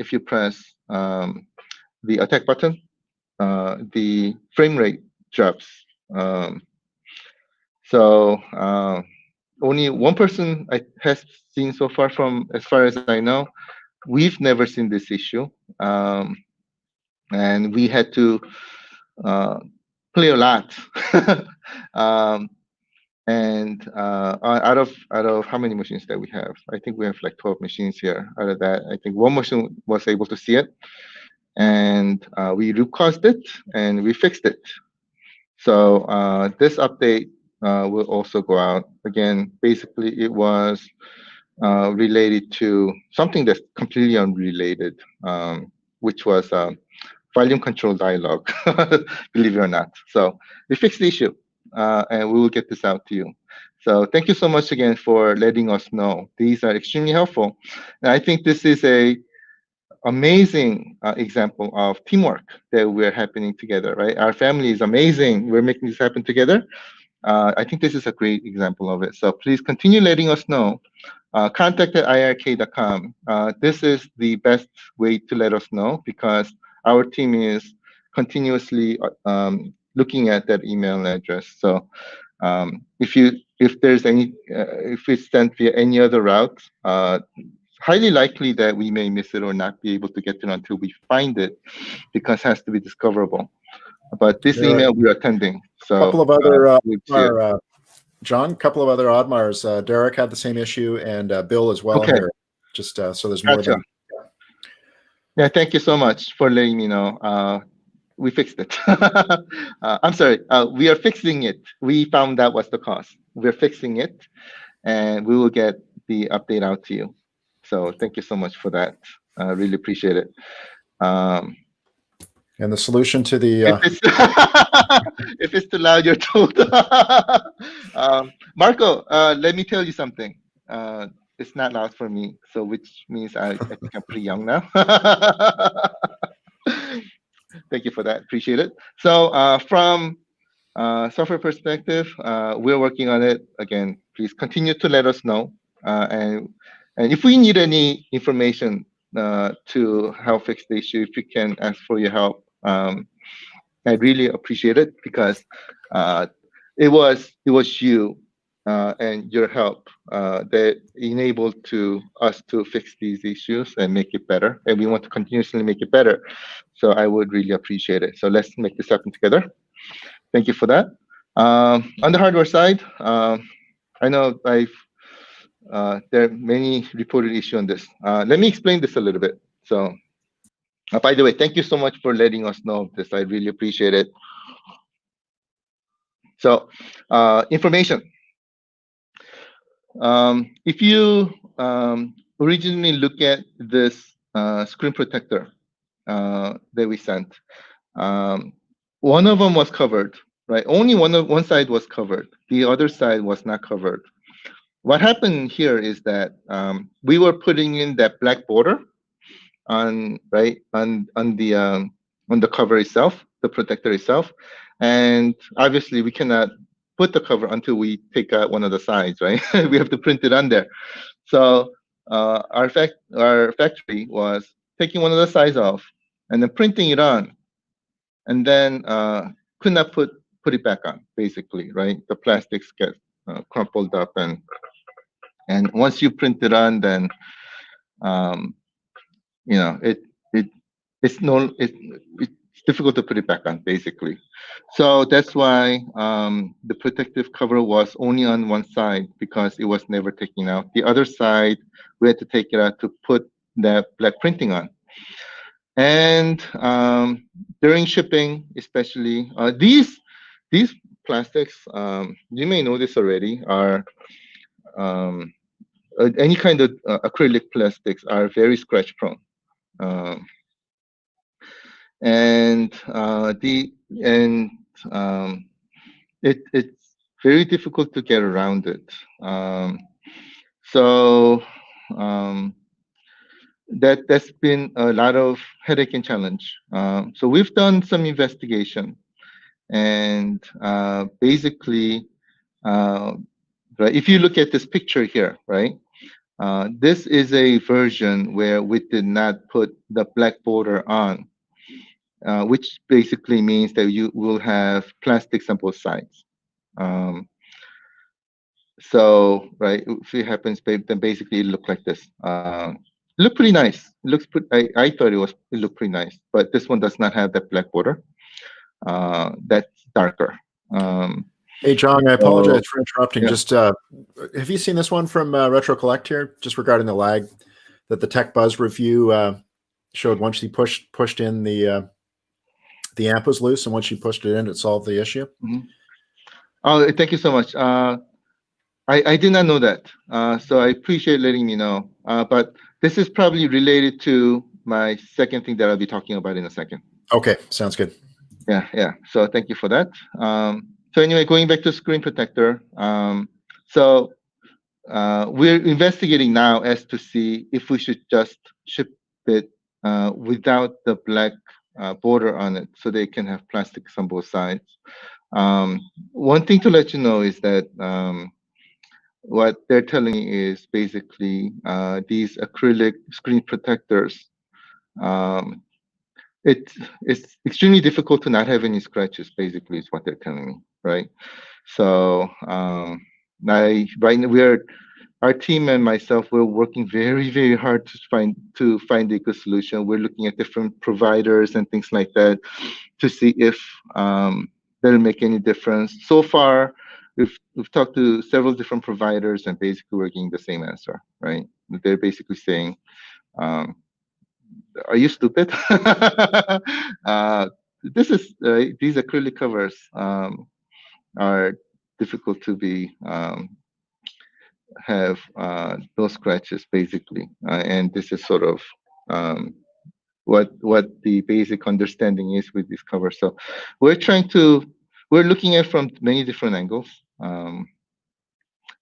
If you press the attack button, the frame rate drops. So only one person has seen so far, from as far as I know. We've never seen this issue, and we had to play a lot. And out of how many machines that we have? I think we have like 12 machines here. Out of that, I think one machine was able to see it, and we root caused it and we fixed it. So this update will also go out. Again, basically it was related to something that's completely unrelated, which was volume control dialog, believe it or not. So we fixed the issue, and we will get this out to you. So thank you so much again for letting us know. These are extremely helpful. And I think this is a amazing example of teamwork that we're happening together, right? Our family is amazing. We're making this happen together. I think this is a great example of it. So please continue letting us know. Contact at iiRcade.com. This is the best way to let us know, because our team is continuously looking at that email address. So if there's any, if it's sent via any other route, highly likely that we may miss it or not be able to get to it until we find it, because it has to be discoverable. But this email we're attending. So a couple of other we'll John, a couple of other Oddmars. Derek had the same issue, and Bill as well. Okay. Here, just so there's more than. Yeah, thank you so much for letting me know. We fixed it. I'm sorry. We are fixing it. We found out what's the cause. We're fixing it, and we will get the update out to you. So thank you so much for that. I really appreciate it. And the solution to the if it's too loud, you're told. Marco, let me tell you something. It's not loud for me, so which means I think I'm pretty young now. Thank you for that. Appreciate it. So from software perspective, we're working on it. Again, please continue to let us know. And if we need any information to help fix the issue, if we can ask for your help, I really appreciate it, because it was you and your help that enabled us to fix these issues and make it better. And we want to continuously make it better. So I would really appreciate it. So let's make this happen together. Thank you for that. On the hardware side, I know there are many reported issues on this. Let me explain this a little bit. So, by the way, thank you so much for letting us know of this. I really appreciate it. So, information. If you originally look at this screen protector that we sent, one of them was covered, right? Only one side was covered. The other side was not covered. What happened here is that we were putting in that black border on the cover itself, the protector itself, and obviously we cannot put the cover until we take out one of the sides, right? We have to print it on there. So our factory was taking one of the sides off and then printing it on, and then could not put it back on, basically, right? The plastics get crumpled up, and once you print it on, then it's difficult to put it back on, basically. So that's why the protective cover was only on one side, because it was never taken out. The other side, we had to take it out to put that black printing on. And during shipping, especially, these plastics, you may know this already, are um, any kind of acrylic plastics are very scratch prone. Um, and the and it's very difficult to get around it. So um, that's been a lot of headache and challenge. So we've done some investigation, and basically, right, if you look at this picture here, right, this is a version where we did not put the black border on, which basically means that you will have plastics on both sides. Um, so, right, if it happens, then basically it looked like this. It looked pretty nice. It looks I thought it looked pretty nice, but this one does not have that black border. That's darker. Hey, John, I So apologize for interrupting. yeah. Just have you seen this one from Retro Collect here? Just regarding the lag that the Tech Buzz review showed. Once he pushed in the amp was loose, and once you pushed it in, it solved the issue. Mm-hmm. Oh, thank you so much. I did not know that, so I appreciate letting me know. But this is probably related to my second thing that I'll be talking about in a second. Okay, sounds good. Yeah. So thank you for that. So anyway, going back to screen protector. So we're investigating now as to see if we should just ship it without the black border on it, so they can have plastics on both sides. One thing to let you know is that what they're telling me is basically these acrylic screen protectors. Um, it's extremely difficult to not have any scratches. Basically, is what they're telling me, right? So right now our team and myself, we're working very hard to find a good solution. We're looking at different providers and things like that to see if that'll make any difference. So far, we've talked to several different providers, and basically we're getting the same answer, right? They're basically saying, "Are you stupid? This is these acrylic covers are difficult to be have no scratches, basically, and this is sort of what the basic understanding is with this cover. So we're looking at from many different angles, and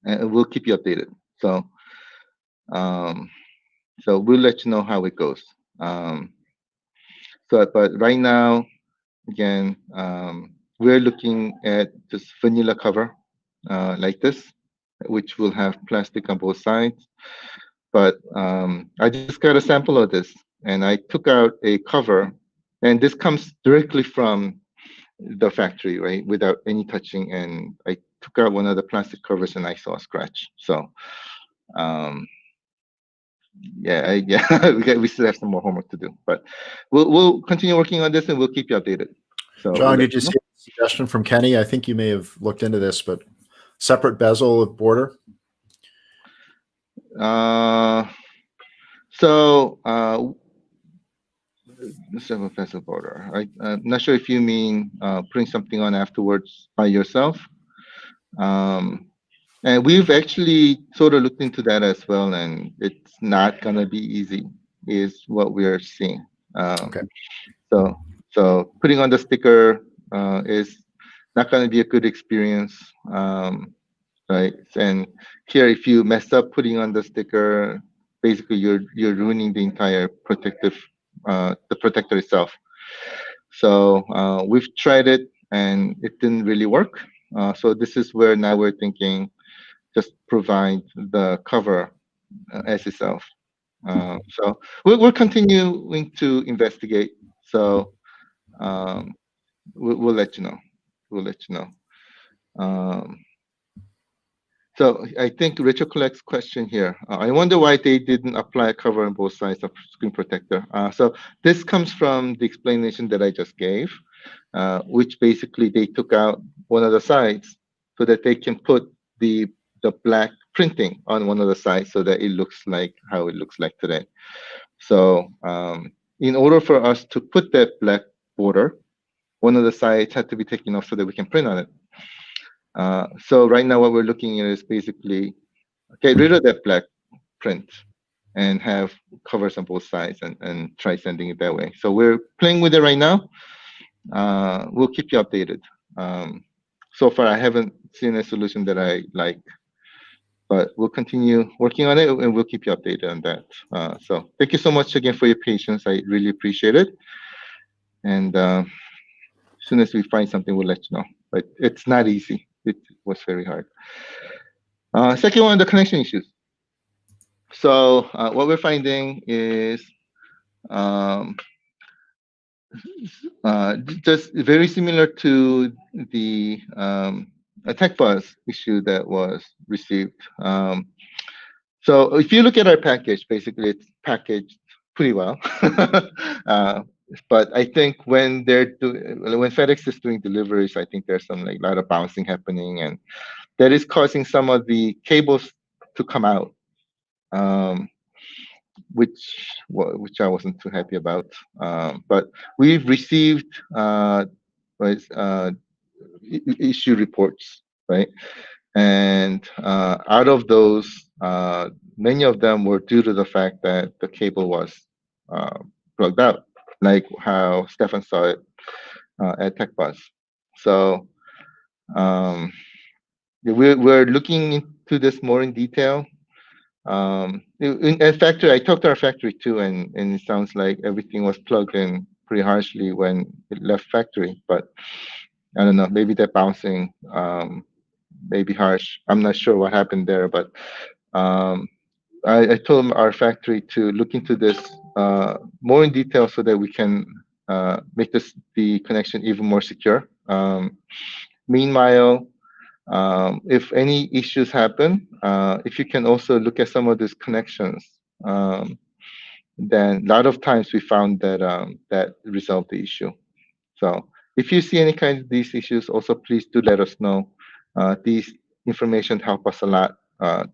we'll keep you updated. So so we'll let you know how it goes. But right now, again, we're looking at this vanilla cover like this, which will have plastic on both sides. But I just got a sample of this, and I took out a cover, and this comes directly from the factory, right, without any touching. And I took out one of the plastic covers, and I saw a scratch. So yeah, we still have some more homework to do, but we'll continue working on this, and we'll keep you updated. So John, did you see a suggestion from Kenny? I think you may have looked into this, but separate bezel border. So separate bezel border. I'm not sure if you mean putting something on afterwards by yourself. And we've actually sort of looked into that as well, and it's not gonna be easy, is what we are seeing. Okay. So putting on the sticker is not gonna be a good experience, right? And here, if you mess up putting on the sticker, basically you're ruining the entire protective, the protector itself. So we've tried it, and it didn't really work. So this is where now we're thinking, just provide the cover as itself. So we're continuing to investigate. So we'll let you know. We'll let you know. So I think Rachel collects question here. I wonder why they didn't apply a cover on both sides of screen protector. So this comes from the explanation that I just gave, which basically they took out one of the sides so that they can put the black printing on one of the sides so that it looks like how it looks like today. So in order for us to put that black border, one of the sides had to be taken off so that we can print on it. So right now what we're looking at is basically get rid of that black print and have covers on both sides and try sending it that way. So we're playing with it right now. We'll keep you updated. So far, I haven't seen a solution that I like, but we'll continue working on it and we'll keep you updated on that. So thank you so much again for your patience. I really appreciate it. And as soon as we find something, we'll let you know. But it's not easy. It was very hard. Second one, the connection issues. So what we're finding is um, just very similar to the attack bus issue that was received. So if you look at our package, basically it's packaged pretty well. uh, but I think when when FedEx is doing deliveries, I think there's some like lot of bouncing happening, and that is causing some of the cables to come out. Um, which I wasn't too happy about. But we've received right, issue reports, right? And out of those, many of them were due to the fact that the cable was uh, plugged out, like how Stefan saw it at TechBus. So yeah, we're looking into this more in detail. In factory, I talked to our factory too, and it sounds like everything was plugged in pretty harshly when it left factory. But I don't know, maybe they're bouncing, maybe harsh. I'm not sure what happened there, but um, I told our factory to look into this more in detail so that we can make the connection even more secure. Meanwhile, if any issues happen, if you can also look at some of these connections, then a lot of times we found that that resolved the issue. So if you see any kind of these issues, also please do let us know. These information help us a lot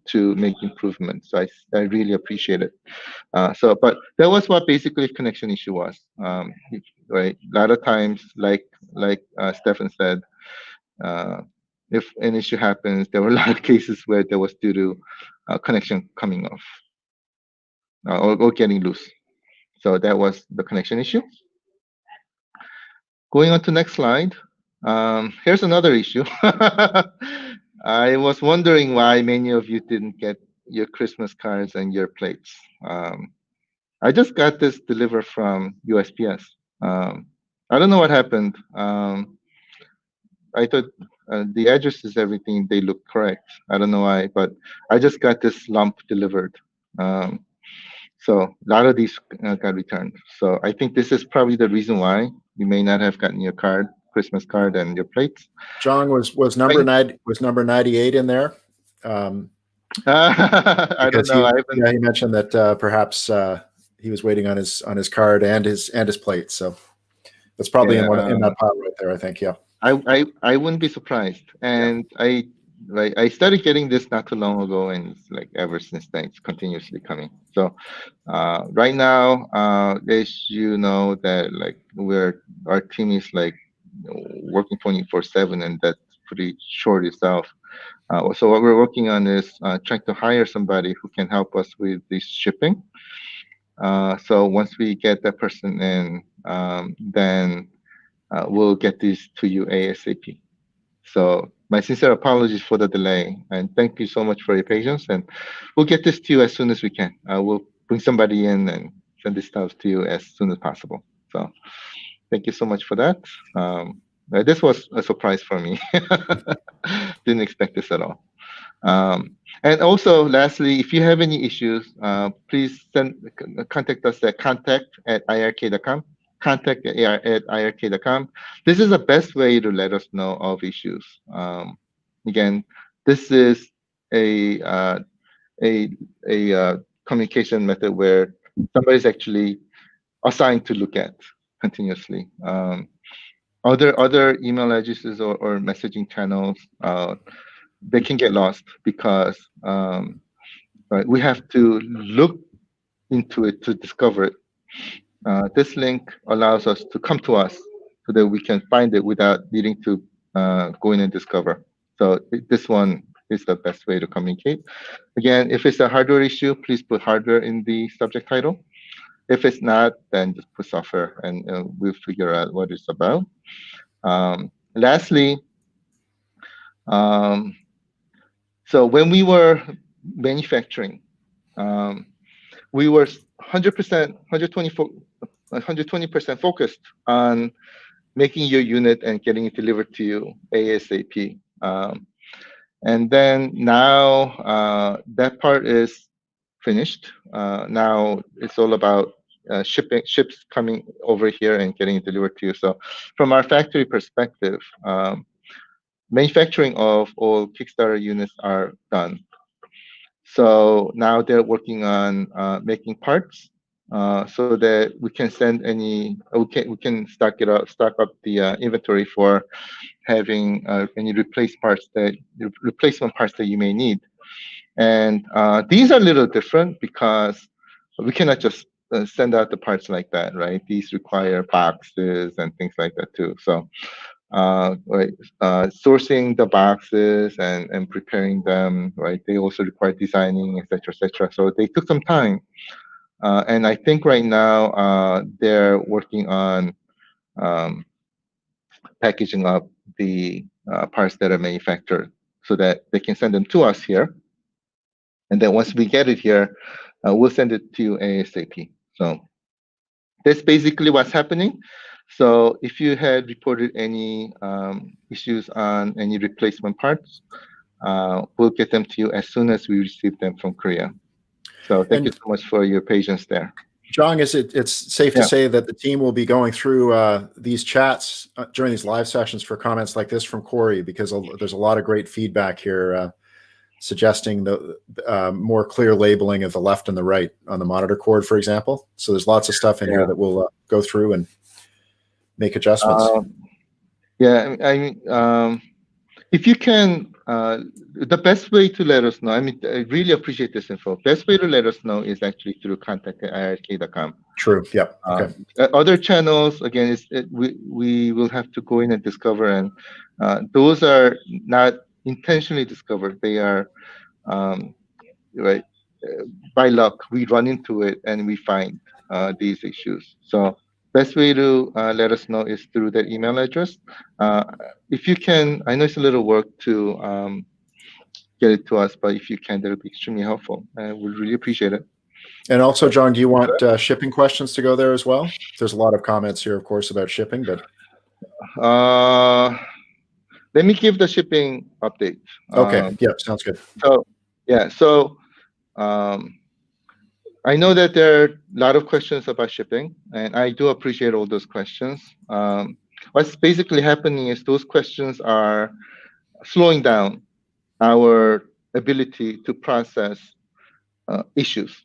to make improvements. So I really appreciate it. But that was what basically connection issue was. Right, a lot of times, like Stefan said, uh, if an issue happens, there were a lot of cases where there was due to connection coming off or getting loose. So that was the connection issue. Going on to next slide. Here's another issue. I was wondering why many of you didn't get your Christmas cards and your plates. I just got this delivered from USPS. I don't know what happened. I thought the addresses, everything, they look correct. I don't know why, but I just got this lump delivered. So a lot of these got returned. So I think this is probably the reason why you may not have gotten your card, Christmas card, and your plates. John, was number 98 in there? I don't know. He mentioned that perhaps he was waiting on his card and his plate. So that's probably in that pile right there, I think. Yeah. I wouldn't be surprised. And yeah. I started getting this not too long ago, and it's like ever since then it's continuously coming. So right now, as you know, that like our team is like working 24/7, and that's pretty short itself. So what we're working on is trying to hire somebody who can help us with this shipping. So once we get that person in, then we'll get these to you ASAP. So my sincere apologies for the delay, and thank you so much for your patience. And we'll get this to you as soon as we can. We'll bring somebody in and send this stuff to you as soon as possible. So thank you so much for that. This was a surprise for me. Didn't expect this at all. And also, lastly, if you have any issues, please contact us at contact@iircade.com. Contact@iircade.com. This is the best way to let us know of issues. Again, this is a communication method where somebody's actually assigned to look at continuously. Other email addresses or messaging channels, they can get lost because right, we have to look into it to discover it. This link allows us to come to us so that we can find it without needing to go in and discover. So this one is the best way to communicate. Again, if it's a hardware issue, please put hardware in the subject title. If it's not, then just put software, and we'll figure out what it's about. Lastly, um, so when we were manufacturing, we were 100%, 120% focused on making your unit and getting it delivered to you ASAP. And then now that part is finished. Now it's all about ships coming over here and getting it delivered to you. So from our factory perspective, manufacturing of all Kickstarter units are done. So now they're working on making parts so that we can send any, we can stock up the inventory for having any replacement parts that you may need. And these are a little different because we cannot just send out the parts like that, right? These require boxes and things like that too. So sourcing the boxes and preparing them, right? They also require designing, etc., etc. So they took some time. And I think right now they're working on packaging up the parts that are manufactured so that they can send them to us here. And then once we get it here, we'll send it to you ASAP. So that's basically what's happening. So if you had reported any issues on any replacement parts, we'll get them to you as soon as we receive them from Korea. So thank you so much for your patience there. John, it's safe to say that the team will be going through these chats during these live sessions for comments like this from Corey, because there's a lot of great feedback here suggesting the more clear labeling of the left and the right on the monitor cord, for example. So there's lots of stuff in here that we'll go through and make adjustments. I mean, if you can, the best way to let us know, I mean, I really appreciate this info. Best way to let us know is actually through contact@iiRcade.com. True. Yeah. Okay. Other channels, again, we will have to go in and discover, and those are not intentionally discovered. They are right by luck. We run into it and we find these issues. So best way to let us know is through that email address. If you can, I know it's a little work to get it to us, but if you can, that would be extremely helpful. And we'd really appreciate it. And also, John, do you want shipping questions to go there as well? There's a lot of comments here, of course, about shipping, but let me give the shipping update. Okay. Yeah, sounds good. So yeah, so I know that there are a lot of questions about shipping, and I do appreciate all those questions. What's basically happening is those questions are slowing down our ability to process issues,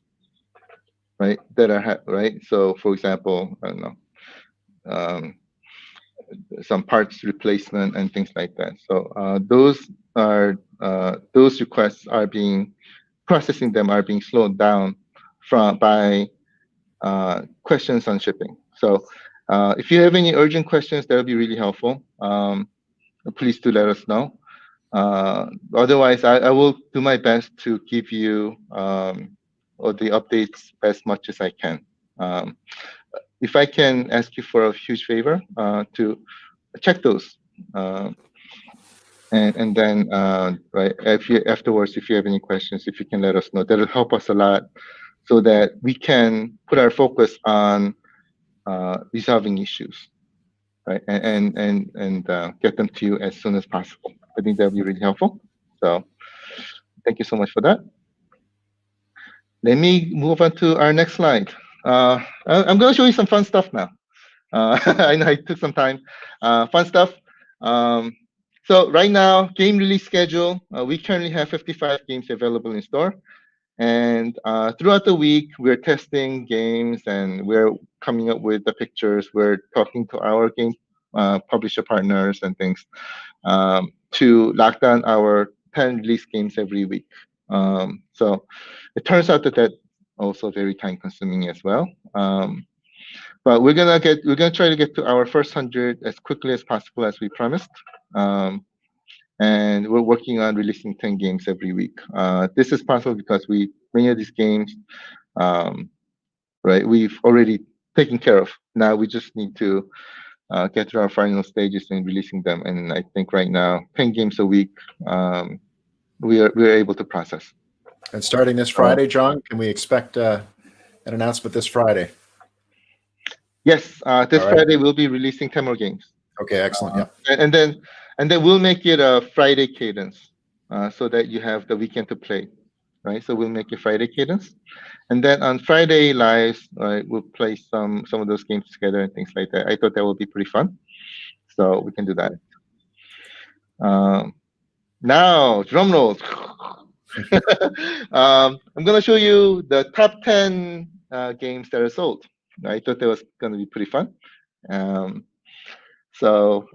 right? That are right. So, for example, I don't know, some parts replacement and things like that. So those requests are being processing them are being slowed down by questions on shipping. So if you have any urgent questions, that would be really helpful. Please do let us know. Otherwise, I will do my best to give you all the updates as much as I can. If I can ask you for a huge favor to check those. And then right afterwards, if you have any questions, if you can let us know, that'll help us a lot, so that we can put our focus on resolving issues, right? And get them to you as soon as possible. I think that'll be really helpful. So thank you so much for that. Let me move on to our next slide. I'm going to show you some fun stuff now. I know it took some time. Fun stuff. So right now, game release schedule, we currently have 55 games available in store. And throughout the week, we're testing games and we're coming up with the pictures. We're talking to our game publisher partners and things to lock down our 10 release games every week. So it turns out that that's also very time consuming as well. But we're gonna try to get to our first 100 as quickly as possible, as we promised. and we're working on releasing 10 games every week. This is possible because many of these games, um, right, we've already taken care of. Now we just need to get through our final stages in releasing them. And I think right now, 10 games a week, we're able to process. And starting this Friday, John, can we expect an announcement this Friday? Yes, this All right. Friday we'll be releasing 10 more games. Okay, excellent. Yeah. And then we'll make it a Friday cadence, so that you have the weekend to play, right? So we'll make it Friday cadence, and then on Friday lives, we'll play some of those games together and things like that. I thought that would be pretty fun, so we can do that. Now, drum rolls. I'm gonna show you the top 10 games that are sold. I thought that was gonna be pretty fun. So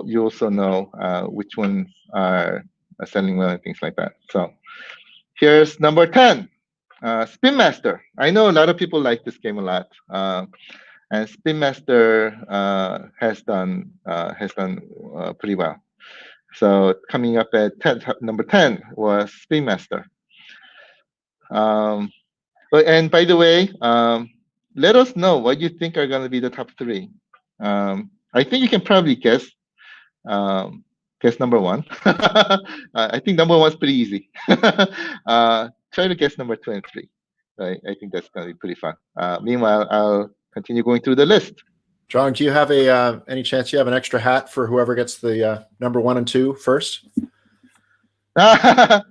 you also know which ones are selling well and things like that. So here's number 10, Spin Master. I know a lot of people like this game a lot, and Spin Master has done pretty well. So coming up at number 10 was Spin Master. And by the way, let us know what you think are going to be the top 3. I think you can probably guess. Guess number 1. I think number 1's pretty easy. Try to guess number 2 and 3. Right? I think that's going to be pretty fun. Meanwhile, I'll continue going through the list. John, do you have any chance you have an extra hat for whoever gets the number 1 and 2 first? I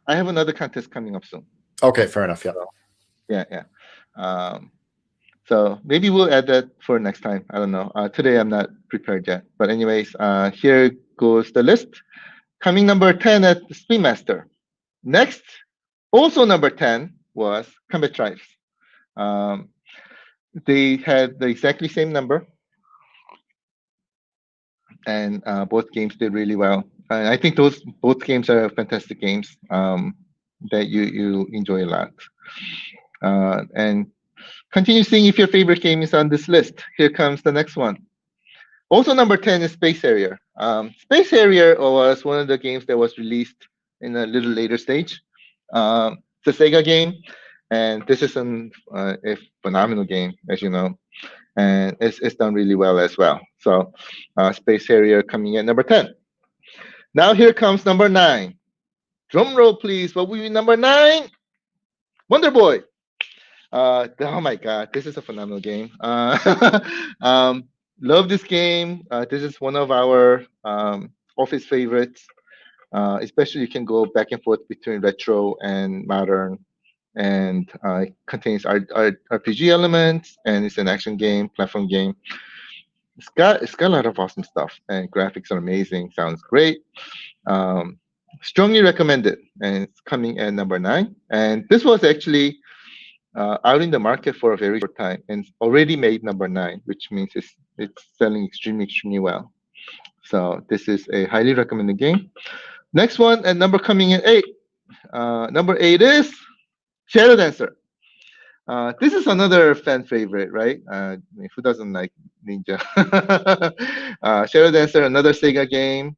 have another contest coming up soon. Okay, fair enough. Yeah. Yeah. So maybe we'll add that for next time. I don't know. Today I'm not prepared yet. But anyways, here goes the list. Coming number 10 at Spin Master. Next, also number 10 was Combat Tribes. They had the exactly same number, and both games did really well. And I think both games are fantastic games that you enjoy a lot. And continue seeing if your favorite game is on this list. Here comes the next one. Also number 10 is Space Harrier. Space Harrier was one of the games that was released in a little later stage. It's a Sega game, and this is a phenomenal game, as you know, and it's done really well as well. So Space Harrier coming in number 10. Now here comes number 9. Drum roll, please. What will be number 9? Wonder Boy. Oh my God, this is a phenomenal game. Love this game. This is one of our office favorites. Especially you can go back and forth between retro and modern, and it contains RPG elements, and it's an action game, platform game. It's got a lot of awesome stuff, and graphics are amazing. Sounds great. Strongly recommended, and it's coming at number 9. And this was actually out in the market for a very short time, and already made number 9, which means it's selling extremely well. So this is a highly recommended game. Next one, and number coming in 8. Number 8 is Shadow Dancer. This is another fan favorite, right? Who doesn't like Ninja? Shadow Dancer, another Sega game,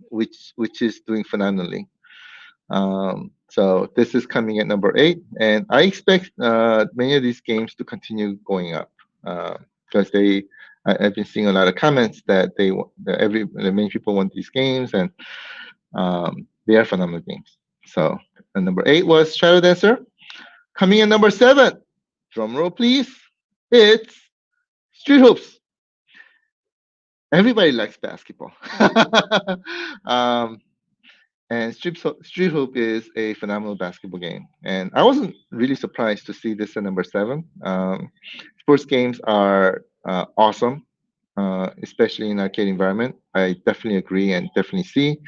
which is doing phenomenally. So this is coming at number 8, and I expect many of these games to continue going up because I've been seeing a lot of comments that many people want these games, and they are phenomenal games. So number 8 was Shadow Dancer. Coming in number 7, drum roll please. It's Street Hoops. Everybody likes basketball. And Street Hoop is a phenomenal basketball game. And I wasn't really surprised to see this at number 7. Sports games are awesome, especially in arcade environment. I definitely agree and definitely see.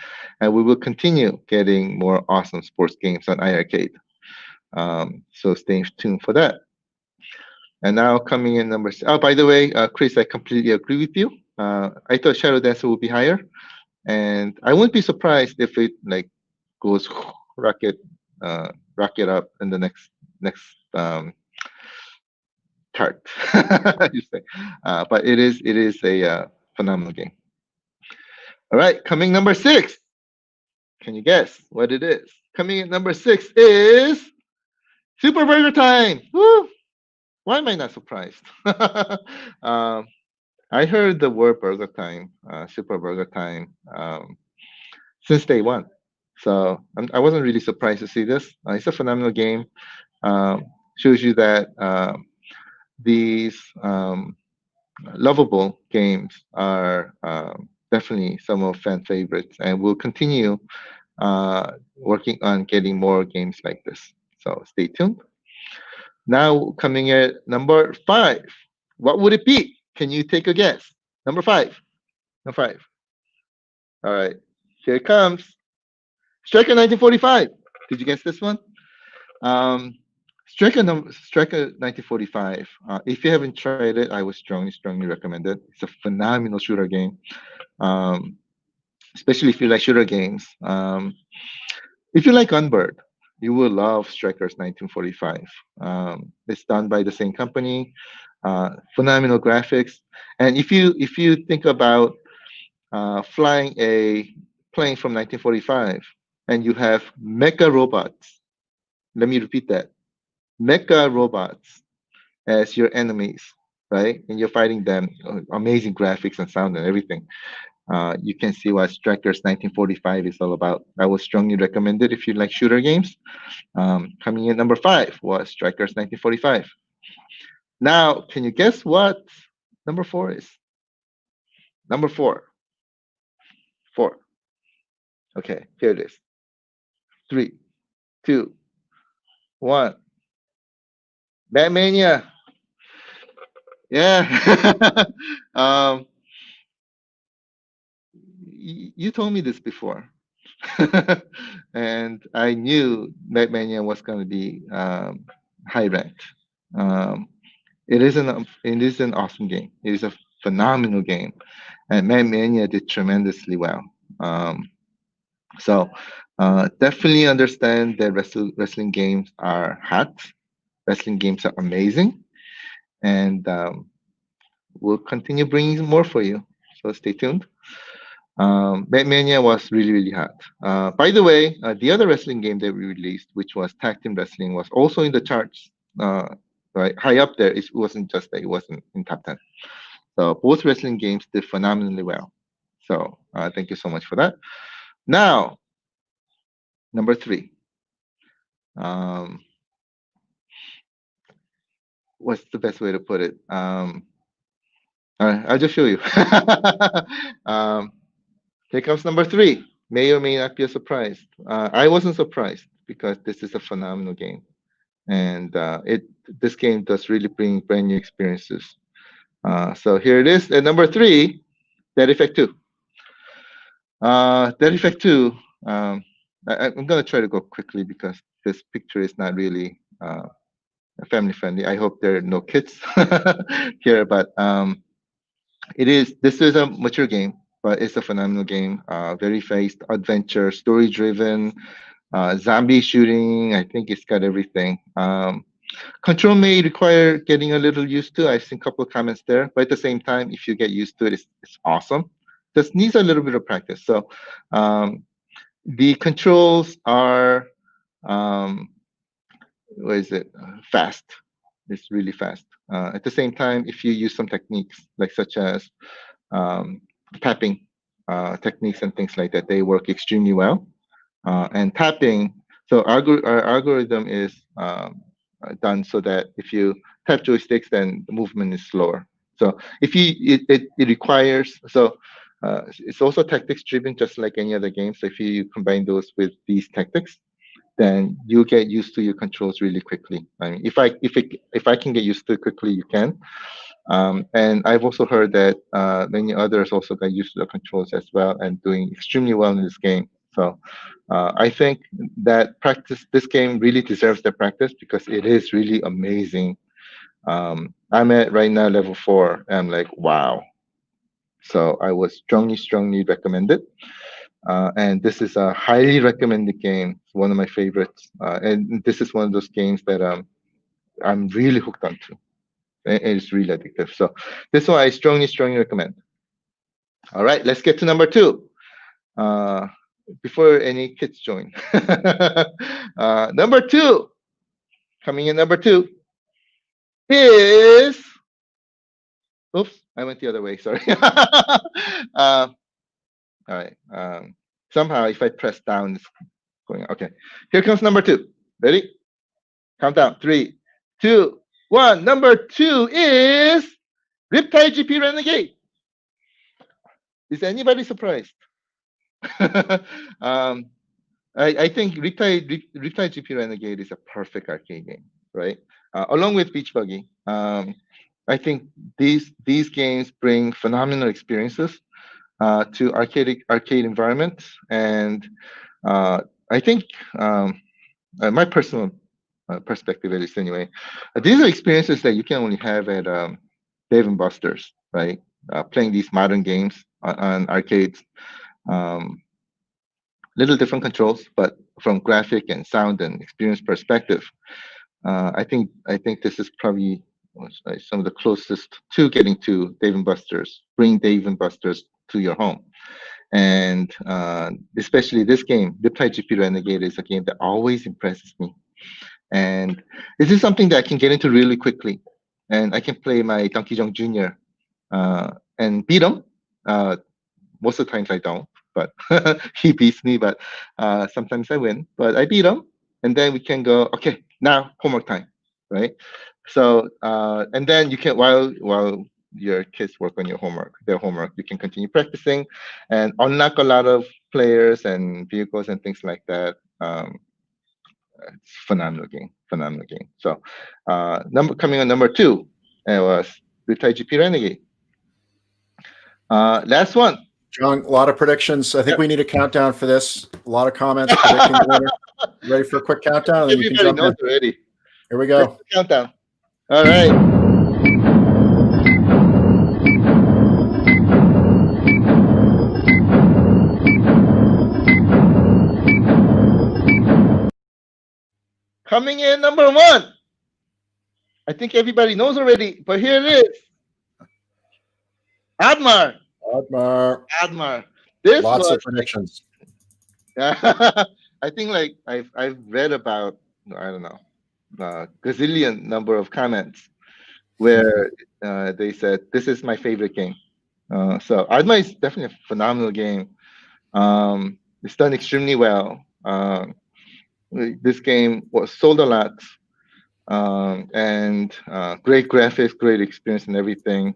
And we will continue getting more awesome sports games on iiRcade. So stay tuned for that. And now coming in number 6. Oh, by the way, Chris, I completely agree with you. I thought Shadow Dancer would be higher. And I wouldn't be surprised if it goes rocket up in the next chart. You say, but it is a phenomenal game. All right, coming number 6. Can you guess what it is? Coming at number 6 is Super Burger Time. Woo! Why am I not surprised? um, I heard the word Burger Time, Super Burger Time, since day one. So I wasn't really surprised to see this. It's a phenomenal game. Um, Shows you that these lovable games are definitely some of fan favorites, and we'll continue working on getting more games like this. So stay tuned. Now coming at number 5. What would it be? Can you take a guess? Number 5. Number 5. All right. Here it comes. Striker 1945. Did you guess this one? Um, Striker 1945. If you haven't tried it, I would strongly recommend it. It's a phenomenal shooter game. Um, Especially if you like shooter games. If you like Gunbird, you will love Strikers 1945. It's done by the same company. Phenomenal graphics, and if you think about flying a plane from 1945, and you have mecha robots. Let me repeat that: mecha robots as your enemies, right? And you're fighting them. Amazing graphics and sound and everything. You can see what Strikers 1945 is all about. I would strongly recommend it if you like shooter games. Coming in number 5 was Strikers 1945. Now, can you guess what number 4 is? Number 4. 4. Okay, here it is. 3, 2, 1. Batmania. Yeah. um, you told me this before. And I knew Batmania was going to be high ranked. Um, it is an awesome game. It is a phenomenal game, and Batmania did tremendously well. Um, so definitely understand that wrestling games are hot. Wrestling games are amazing, and we'll continue bringing more for you. So stay tuned. Batmania was really hot. By the way, the other wrestling game that we released, which was Tag Team Wrestling, was also in the charts. Right, high up there. It wasn't just that it wasn't in top 10. So both wrestling games did phenomenally well. So thank you so much for that. Now, number 3. Um, what's the best way to put it? I'll just show you. um, Here comes number 3. May or may not be a surprise. I wasn't surprised because this is a phenomenal game, and this game does really bring brand new experiences. So here it is at number 3, Dead Effect 2. Dead Effect 2. I'm gonna try to go quickly because this picture is not really family friendly. I hope there are no kids here, but this is a mature game, but it's a phenomenal game. Very fast, adventure, story driven, zombie shooting. I think it's got everything. Control may require getting a little used to. I've seen a couple of comments there, but at the same time, if you get used to it, it's awesome. Just needs a little bit of practice. So the controls are um, what is it? Fast. It's really fast. At the same time, if you use some techniques like such as tapping techniques and things like that, they work extremely well. And tapping, so our algorithm is done so that if you tap joysticks, then the movement is slower. So if it requires, so it's also tactics driven, just like any other game. So if you combine those with these tactics, then you get used to your controls really quickly. I mean, if I can get used to it quickly, you can. And I've also heard that many others also got used to the controls as well and doing extremely well in this game. So I think that this game really deserves the practice because it is really amazing. I'm at right now level 4. And I'm like, wow. So I would strongly recommend it. And this is a highly recommended game. It's one of my favorites. And this is one of those games that I'm really hooked onto. It's really addictive. So this one I strongly recommend. All right, let's get to number 2. uh, before any kids join. Number two, coming in number two is, oops, I went the other way. Sorry. All right. Somehow, if I press down, it's going. Okay. Here comes number two. Ready? Countdown. 3, 2, 1. Number two is Riptide GP Renegade. Is anybody surprised? um, I think Riptide GP Renegade is a perfect arcade game, right? Along with Beach Buggy. I think these games bring phenomenal experiences to arcade environments, and I think my personal perspective is anyway, these are experiences that you can only have at Dave and Buster's, right? Playing these modern games on arcades. Um, Little different controls, but from graphic and sound and experience perspective, I think this is probably some of the closest to getting to Dave and Buster's. Bring Dave and Buster's to your home, and especially this game, Riptide GP Renegade, is a game that always impresses me. And this is something that I can get into really quickly, and I can play my Donkey Kong Jr. And beat him. Uh, Most of the times I don't, but he beats me. But sometimes I win. But I beat him, and then we can go. Okay, now homework time, right? So and then you can while your kids work on their homework, you can continue practicing, and unlock a lot of players and vehicles and things like that. It's phenomenal game, phenomenal game. So number coming on number two, it was Riptide GP Renegade. Last one. John, a lot of predictions. I think we need a countdown for this. A lot of comments predicting the winner. Ready for a quick countdown? And then you can Everybody jump knows in. already. Here we go. Countdown. All right. Coming in number one. I think everybody knows already, but here it is. Admar. Admar. This Lots was of predictions. I think like I've read about, I don't know, gazillion number of comments where they said this is my favorite game. So Admar is definitely a phenomenal game. It's done extremely well. This game was sold a lot, and great graphics, great experience, and everything.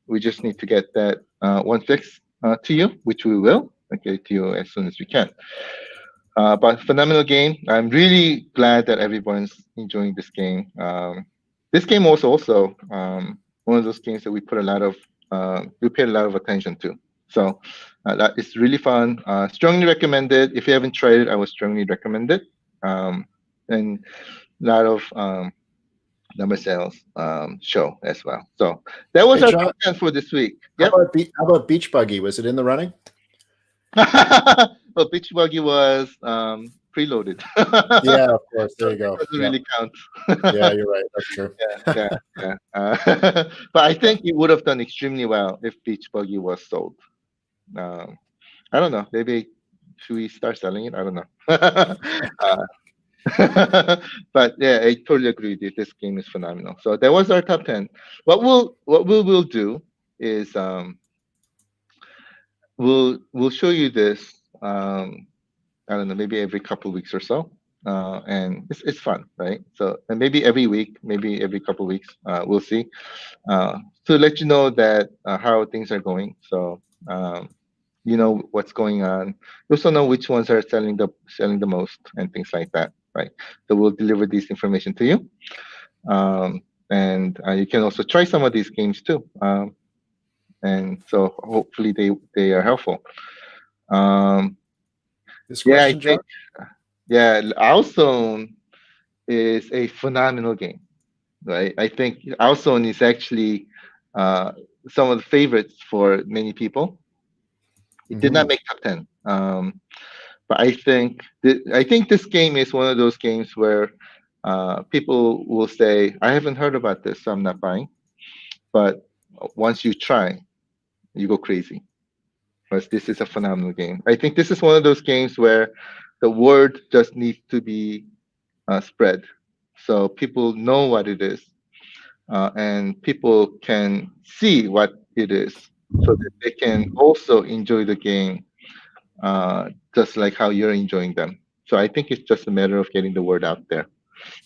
We just need to get that one fix to you, which we will. Okay, to you as soon as we can. But phenomenal game. I'm really glad that everyone's enjoying this game. This game was also one of those games that we paid a lot of attention to. So that is really fun. Strongly recommended. If you haven't tried it, I would strongly recommend it. And a lot of number sales show as well. So that was our John, top 10 for this week. How about Beach Buggy? Was it in the running? Well, Beach Buggy was preloaded. Yeah, of course. There you go. Doesn't really count. Yeah, you're right. That's true. Yeah. But I think it would have done extremely well if Beach Buggy was sold. I don't know. Maybe should we start selling it? I don't know. But yeah, I totally agree that this game is phenomenal. So that was our top 10. What we will do is we'll show you this. I don't know, maybe every couple of weeks or so, and it's fun, right? So and maybe every week, maybe every couple of weeks, we'll see. To let you know that how things are going. So you know what's going on. You also know which ones are selling the most and things like that, right? So we'll deliver this information to you, and you can also try some of these games too. And so hopefully they are helpful. This question, John? Yeah, Owlzone is a phenomenal game, right? I think Owlzone is actually some of the favorites for many people. It did not make top 10. But I think this game is one of those games where people will say, I haven't heard about this, so I'm not buying. But once you try, you go crazy, because this is a phenomenal game. I think this is one of those games where the word just needs to be spread, so people know what it is, and people can see what it is, so that they can also enjoy the game, just like how you're enjoying them. So I think it's just a matter of getting the word out there.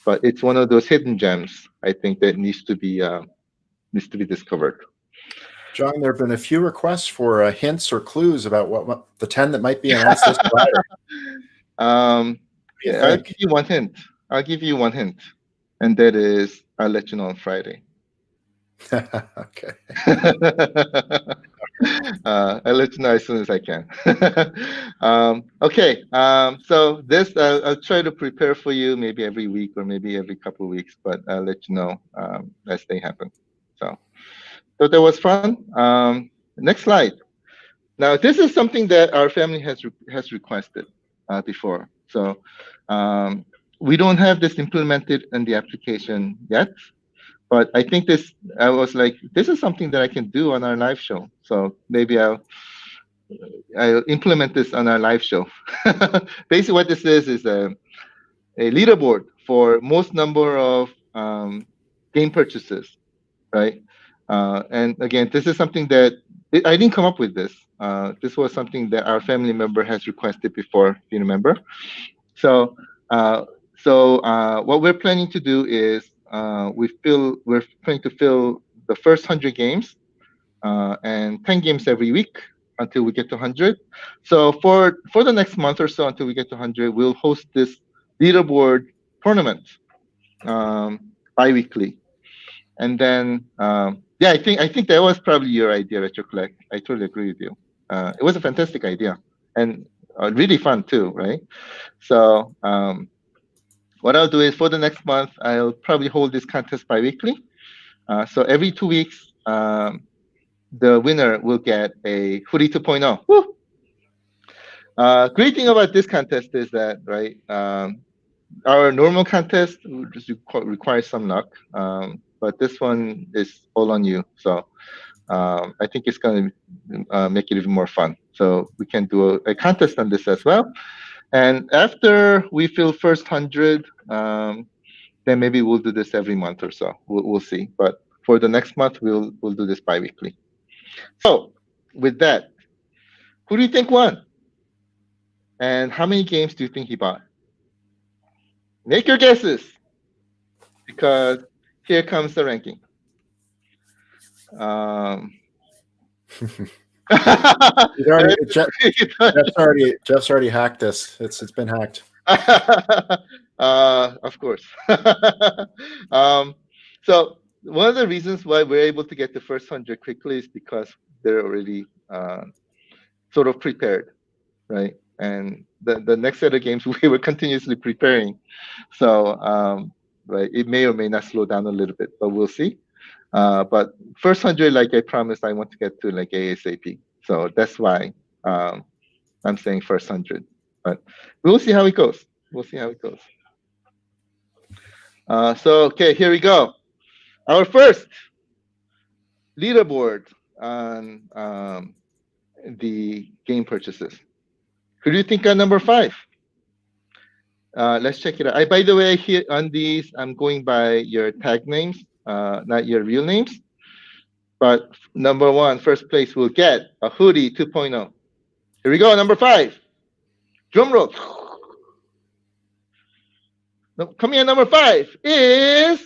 But it's one of those hidden gems, I think, that needs to be discovered. John, there have been a few requests for hints or clues about what the 10 that might be announced this Friday. Um, What do you I'll think? give you one hint. I'll give you one hint, and that is I'll let you know on Friday. Okay. I'll let you know as soon as I can. Okay. So this I'll try to prepare for you maybe every week or maybe every couple of weeks, but I'll let you know as they happen. So that was fun. Next slide. Now this is something that our family has requested before. So we don't have this implemented in the application yet. But I think I was like, this is something that I can do on our live show. So maybe I'll implement this on our live show. Basically, what this is a leaderboard for most number of game purchases, right? And again, this is something that I didn't come up with this. This was something that our family member has requested before, if you remember. So, uh, what we're planning to do is we're planning to fill the first 100 games and 10 games every week until we get to 100. So for the next month or so until we get to 100, we'll host this leaderboard tournament bi-weekly. And then yeah, I think that was probably your idea, Retrocollect. I totally agree with you. It was a fantastic idea and really fun too, right? So what I'll do is for the next month, I'll probably hold this contest bi-weekly. So every 2 weeks, the winner will get a hoodie 2.0. Woo! Great thing about this contest is that, right, our normal contest just requires some luck, but this one is all on you. So I think it's going to make it even more fun. So we can do a contest on this as well. And after we fill first 100, then maybe we'll do this every month or so. We'll see. But for the next month, we'll do this bi-weekly. So with that, who do you think won? And how many games do you think he bought? Make your guesses, because here comes the ranking. Jeff's already hacked this. It's been hacked. Of course. So one of the reasons why we're able to get the first 100 quickly is because they're already sort of prepared, right? And the next set of games we were continuously preparing. So right, it may or may not slow down a little bit, but we'll see. But first 100, like I promised, I want to get to like ASAP. So that's why I'm saying first 100. But we'll see how it goes. We'll see how it goes. So, okay, here we go. Our first leaderboard on the game purchases. Who do you think are number 5? Let's check it out. By the way, here on these, I'm going by your tag names, not your real names. But number 1, first place, will get a hoodie 2.0. Here we go, number 5. Drum roll. Coming in number 5 is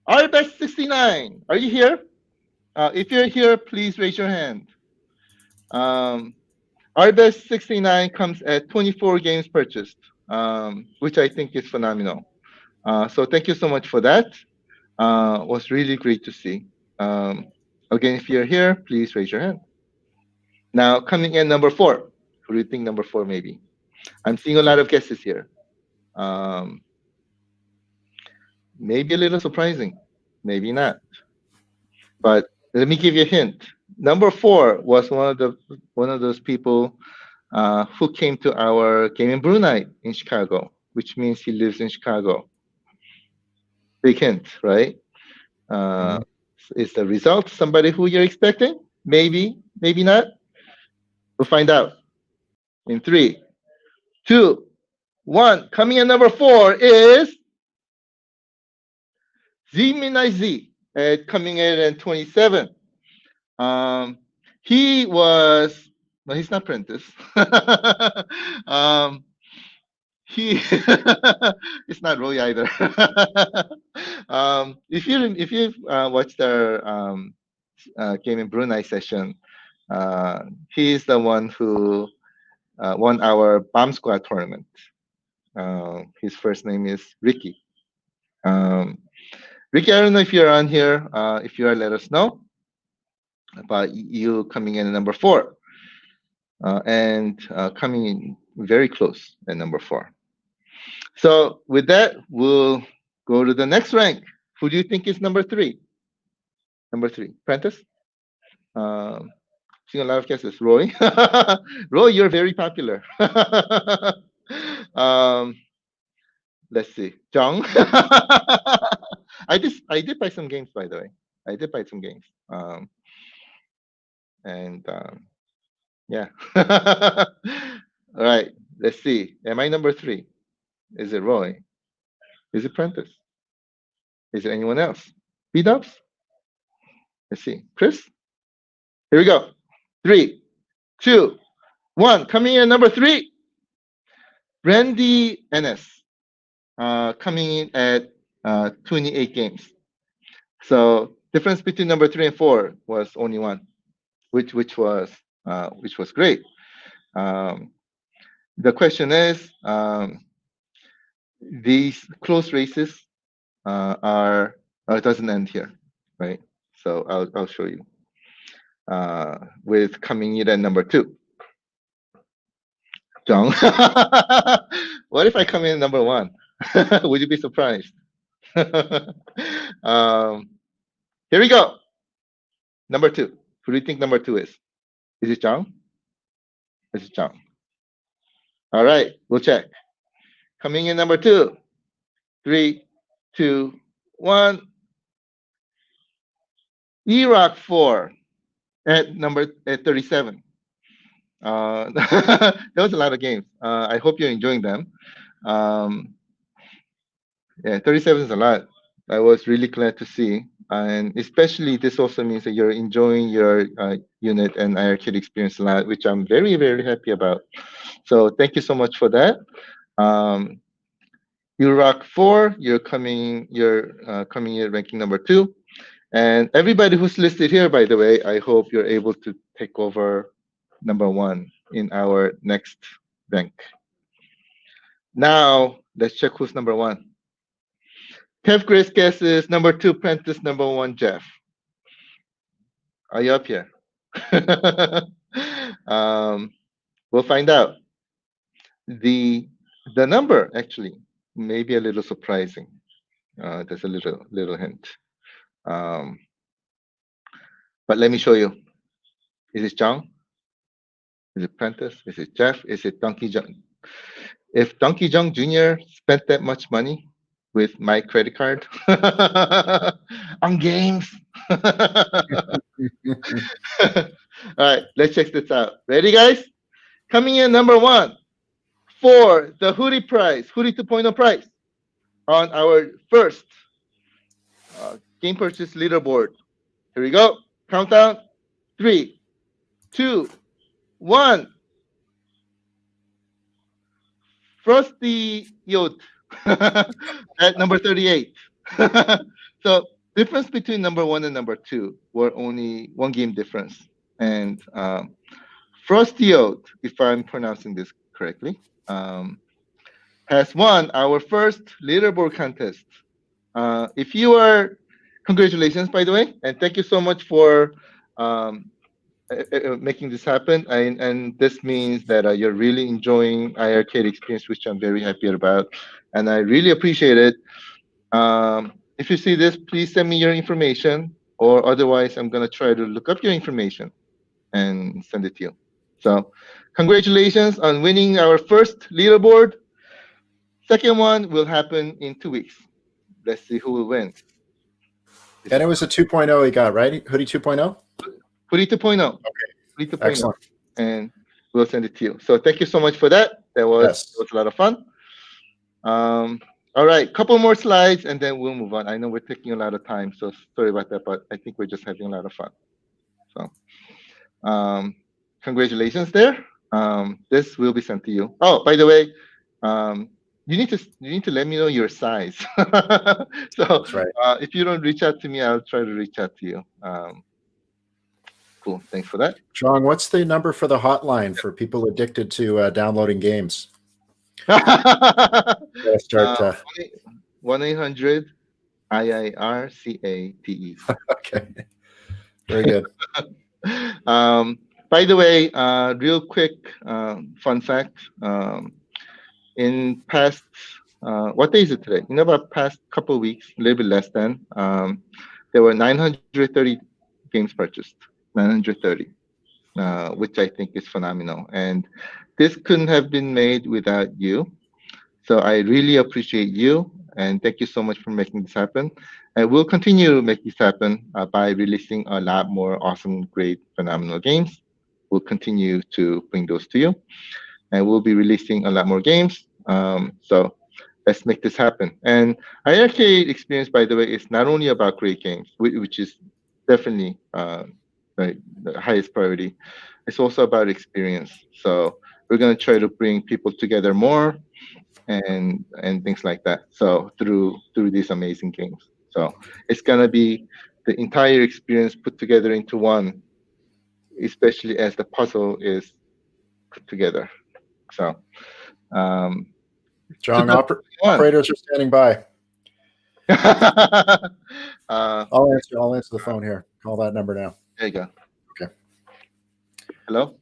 iiRcade69. Are you here? If you're here, please raise your hand. iiRcade69 comes at 24 games purchased, which I think is phenomenal. So thank you so much for that. It was really great to see. Again, if you're here, please raise your hand. Now, coming in number 4. Who do you think number 4 may be? I'm seeing a lot of guesses here. Maybe a little surprising, maybe not. But let me give you a hint. Number 4 was one of those people who came to our Game and Brew night in Chicago, which means he lives in Chicago. Big hint, right? Is the result somebody who you're expecting? Maybe, Maybe not. We'll find out in 3, 2, 1. Coming in number 4 is Z Minai Z, coming in at 27. He was, well, he's not Prentice. um, he it's not Roy either. If you've watched our game in Brunei session, he's the one who won our bomb squad tournament. His first name is Ricky. Um, Ricky, I don't know if you're on here. If you are, let us know about you coming in at number 4, and coming in very close at number 4. So with that, we'll go to the next rank. Who do you think is number 3? Number 3, Prentice. Seeing a lot of guesses. Roy. Roy, you're very popular. um, let's see. Jung. I did buy some games, by the way. I did buy some games. And yeah. All right. Let's see. Am I number 3? Is it Roy? Is it Prentice? Is there anyone else? B-Dubs? Let's see. Chris? Here we go. 3, 2, 1. Coming in at number 3. Randy Ennis. Coming in at 28 games. So difference between number 3 and 4 was only 1, which was great. The question is, these close races it doesn't end here, right? So I'll show you. With coming in at number 2. John, what if I come in at number 1? Would you be surprised? Here we go. Number 2. Who do you think number 2 is? Is it John? Is it John? All right, we'll check. Coming in number 2. 3, 2, 1. iiRcade 4 at 37. There was a lot of games. I hope you're enjoying them. Yeah, 37 is a lot. I was really glad to see. And especially this also means that you're enjoying your unit and iiRcade experience a lot, which I'm very, very happy about. So thank you so much for that. iiRcade 4, you're coming in ranking number 2. And everybody who's listed here, by the way, I hope you're able to take over number 1 in our next rank. Now, let's check who's number 1. Kev Grace guesses number 2, Prentice, number 1, Jeff. Are you up here? We'll find out. The number actually may be a little surprising. There's a little hint. But let me show you. Is it John? Is it Prentice? Is it Jeff? Is it Donkey Jung? If Donkey Jung Jr. spent that much money with my credit card on games. All right, let's check this out. Ready, guys? Coming in number 1 for the Hootie prize, Hootie 2.0 prize on our first game purchase leaderboard. Here we go. Countdown. 3, 2, 1. Frosty Yacht at number 38. So difference between number 1 and number 2 were only 1 game difference. And Frosty Yacht, if I'm pronouncing this correctly, has won our first leaderboard contest. If you are, congratulations, by the way, and thank you so much for making this happen. And this means that you're really enjoying iiRcade experience, which I'm very happy about, and I really appreciate it. If you see this, please send me your information, or otherwise I'm gonna try to look up your information and send it to you. So congratulations on winning our first leaderboard. Second one will happen in 2 weeks. Let's see who will win. And it was a 2.0 he got, right? Hoodie 2.0? Hoodie 2.0. Okay. Fleet 2.0, Excellent. and we'll send it to you. So thank you so much for that. That Yes. was a lot of fun. Um, all right, couple more slides, and then we'll move on. I know we're taking a lot of time, so sorry about that, but I think we're just having a lot of fun. So, congratulations there. This will be sent to you. Oh, by the way, um, you need to let me know your size. So That's right. if you don't reach out to me, I'll try to reach out to you. Cool. Thanks for that. John, what's the number for the hotline for people addicted to downloading games? Gotta start. 1-800 IIRCATE. Okay. Very good. By the way, real quick fun fact. In past, what day is it today? In about past couple of weeks, a little bit less than, there were 930 games purchased. 930, which I think is phenomenal. And this couldn't have been made without you. So I really appreciate you, and thank you so much for making this happen. And we'll continue to make this happen by releasing a lot more awesome, great, phenomenal games. We'll continue to bring those to you, and we'll be releasing a lot more games. So let's make this happen. And iiRcade experience, by the way, is not only about great games, which is definitely the highest priority. It's also about experience. So we're going to try to bring people together more and things like that. So through these amazing games. So it's gonna be the entire experience put together into one, especially as the puzzle is put together. So John, 2021. operators are standing by. uh, I'll answer the phone here. Call that number now. there you go. Okay. Hello.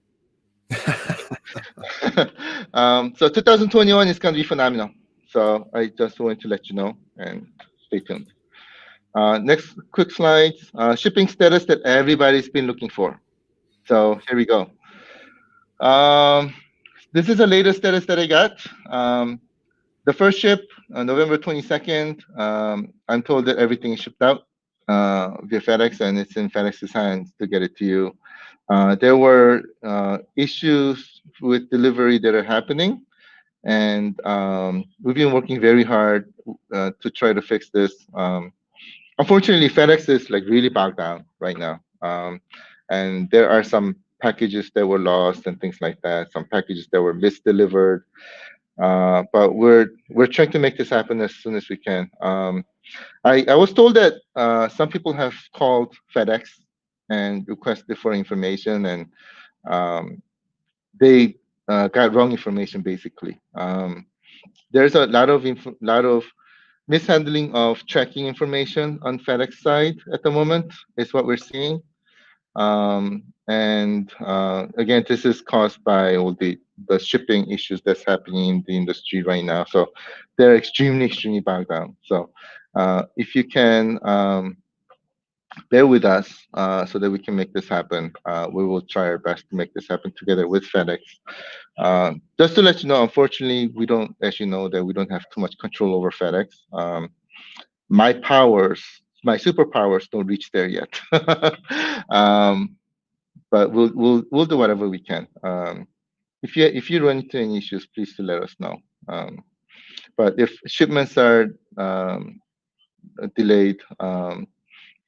So 2021 is going to be phenomenal. So I just wanted to let you know and stay tuned. Next quick slide, shipping status that everybody's been looking for. So here we go. This is the latest status that I got. The first ship, November 22nd, I'm told that everything is shipped out via FedEx, and it's in FedEx's hands to get it to you. There were issues with delivery that are happening, and we've been working very hard to try to fix this. Unfortunately, FedEx is like really bogged down right now, and there are some packages that were lost and things like that. Some packages that were misdelivered, but we're trying to make this happen as soon as we can. I was told that some people have called FedEx and requested for information, and they got wrong information basically. There's a lot of mishandling of tracking information on FedEx side at the moment is what we're seeing. And again, this is caused by all the shipping issues that's happening in the industry right now. So they're extremely bogged down. So if you can bear with us so that we can make this happen, we will try our best to make this happen together with FedEx. Just to let you know, unfortunately, we don't, as you know, that we don't have too much control over FedEx. My superpowers don't reach there yet. But we'll do whatever we can. If you run into any issues, please do let us know. But if shipments are delayed,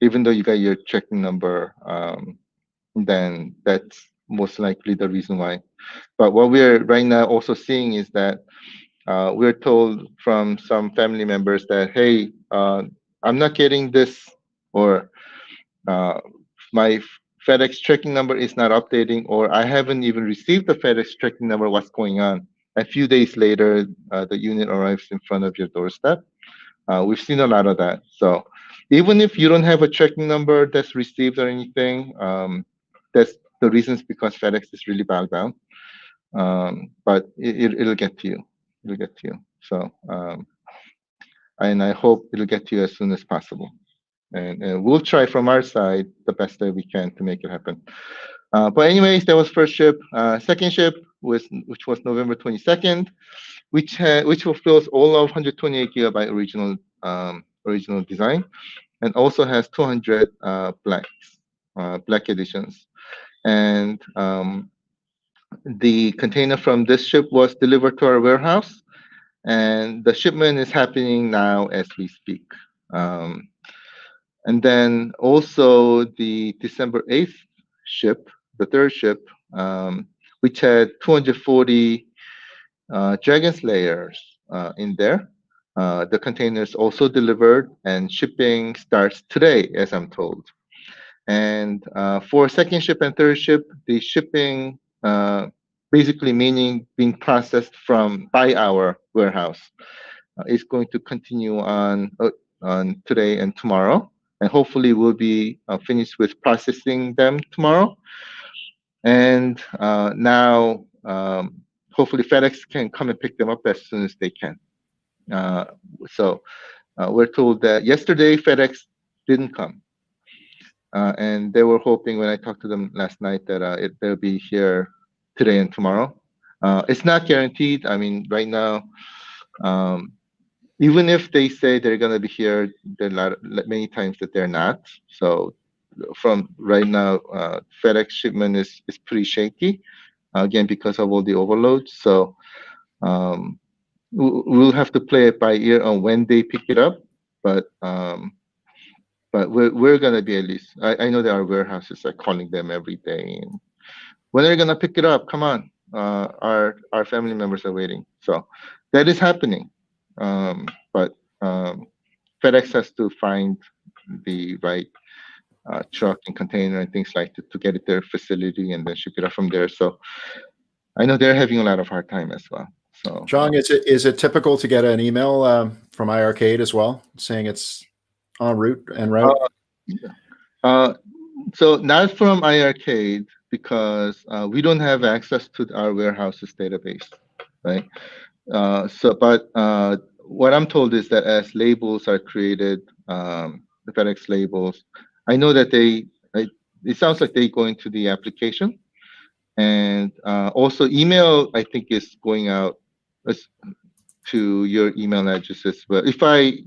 even though you got your tracking number, then that's most likely the reason why. But what we're right now also seeing is that we're told from some family members that, hey, I'm not getting this, or my FedEx tracking number is not updating, or I haven't even received the FedEx tracking number. What's going on? A few days later, the unit arrives in front of your doorstep. We've seen a lot of that. So even if you don't have a tracking number that's received or anything, that's the reasons because FedEx is really bogged down. But it'll get to you. It'll get to you. So, and I hope it'll get to you as soon as possible. And we'll try from our side the best that we can to make it happen. But anyways, that was first ship. Second ship which was November 22nd, which fulfills all of 128 gigabyte original design, and also has 200 black editions. and the container from this ship was delivered to our warehouse, and the shipment is happening now as we speak. Um, and then also the December 8th ship, the third ship, which had 240 Dragon's layers in there. The container is also delivered, and shipping starts today, as I'm told. And for second ship and third ship, the shipping basically meaning being processed from by our warehouse is going to continue on today and tomorrow, and hopefully we'll be finished with processing them tomorrow. And now, hopefully, FedEx can come and pick them up as soon as they can. Uh, so we're told that yesterday FedEx didn't come, and they were hoping when I talked to them last night that they'll be here today and tomorrow. It's not guaranteed. I mean, right now, um, even if they say they're going to be here, there are many times that they're not. So from right now, FedEx shipment is pretty shaky, again, because of all the overloads. So um, we'll have to play it by ear on when they pick it up. But we're going to be at least, I know there are warehouses are calling them every day. And when are you going to pick it up? Come on. Our family members are waiting. So that is happening. But FedEx has to find the right truck and container and things like that to get it their facility and then ship it up from there. So I know they're having a lot of hard time as well. So John, is it typical to get an email from iiRcade as well saying it's en route en route? So not from iiRcade because we don't have access to our warehouse's database, right? But what I'm told is that as labels are created, the FedEx labels, I know that it sounds like they go into the application, and also email I think is going out to your email addresses. But if I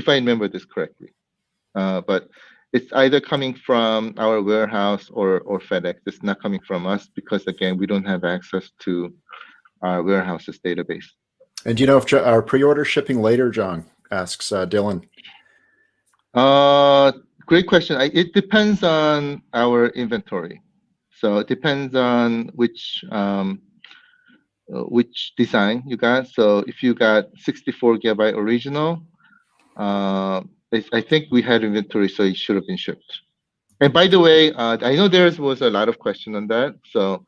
remember this correctly, but it's either coming from our warehouse or FedEx. It's not coming from us because again we don't have access to our warehouse's database. And do you know if our pre-order shipping later, John? Asks Dylan. Great question. It depends on our inventory. So it depends on which design you got. So if you got 64 gigabyte original, I think we had inventory, so it should have been shipped. And by the way, I know there was a lot of question on that. So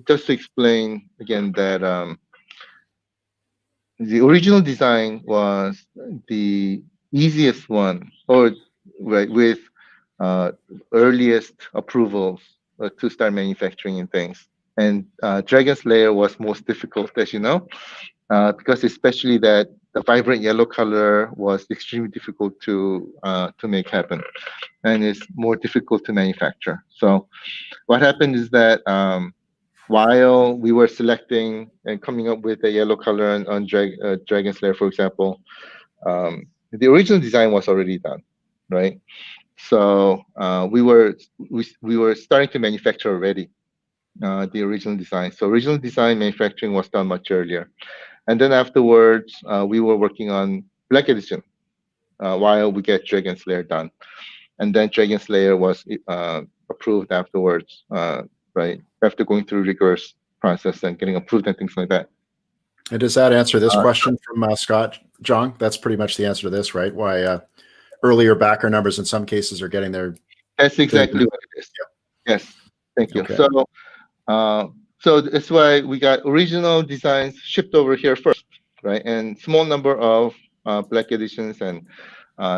just to explain again that the original design was the easiest one, or right with earliest approvals to start manufacturing and things. And Dragon's Lair was most difficult, as you know, because especially that the vibrant yellow color was extremely difficult to make happen, and it's more difficult to manufacture. So what happened is that while we were selecting and coming up with a yellow color on Dragon's Lair, for example, the original design was already done, right? So we were starting to manufacture already the original design. So original design manufacturing was done much earlier, and then afterwards we were working on Black Edition while we get Dragon's Lair done, and then Dragon's Lair was approved afterwards, right? After going through rigorous process and getting approved and things like that. And does that answer this question from Scott, John? That's pretty much the answer to this, right? Why earlier backer numbers in some cases are getting their... That's exactly what it is. Yeah. Yes, thank you. Okay. So that's why we got original designs shipped over here first, right? And small number of Black Editions and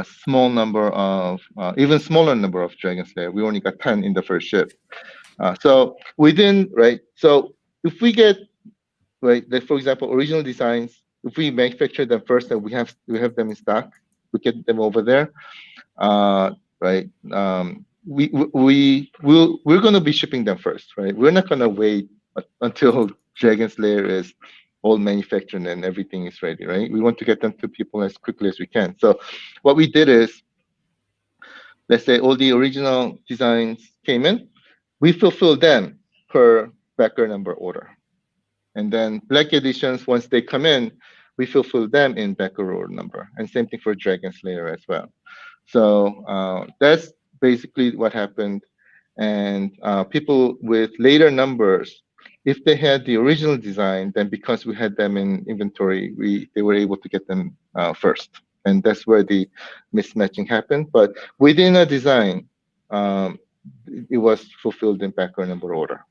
small number of, even smaller number of Dragon's Lair. We only got 10 in the first ship. So within, right? So if we get, right, like for example, original designs, if we manufacture them first and we have them in stock, we get them over there, right? We're going to be shipping them first, right? We're not going to wait until Dragon's Lair is all manufactured and everything is ready, right? We want to get them to people as quickly as we can. So what we did is let's say all the original designs came in, we fulfill them per backer number order. And then black editions, once they come in, we fulfill them in backer order number. And same thing for Dragon Slayer as well. So that's basically what happened. And people with later numbers, if they had the original design, then because we had them in inventory, they were able to get them first. And that's where the mismatching happened. But within a design, um, it was fulfilled in backer number order.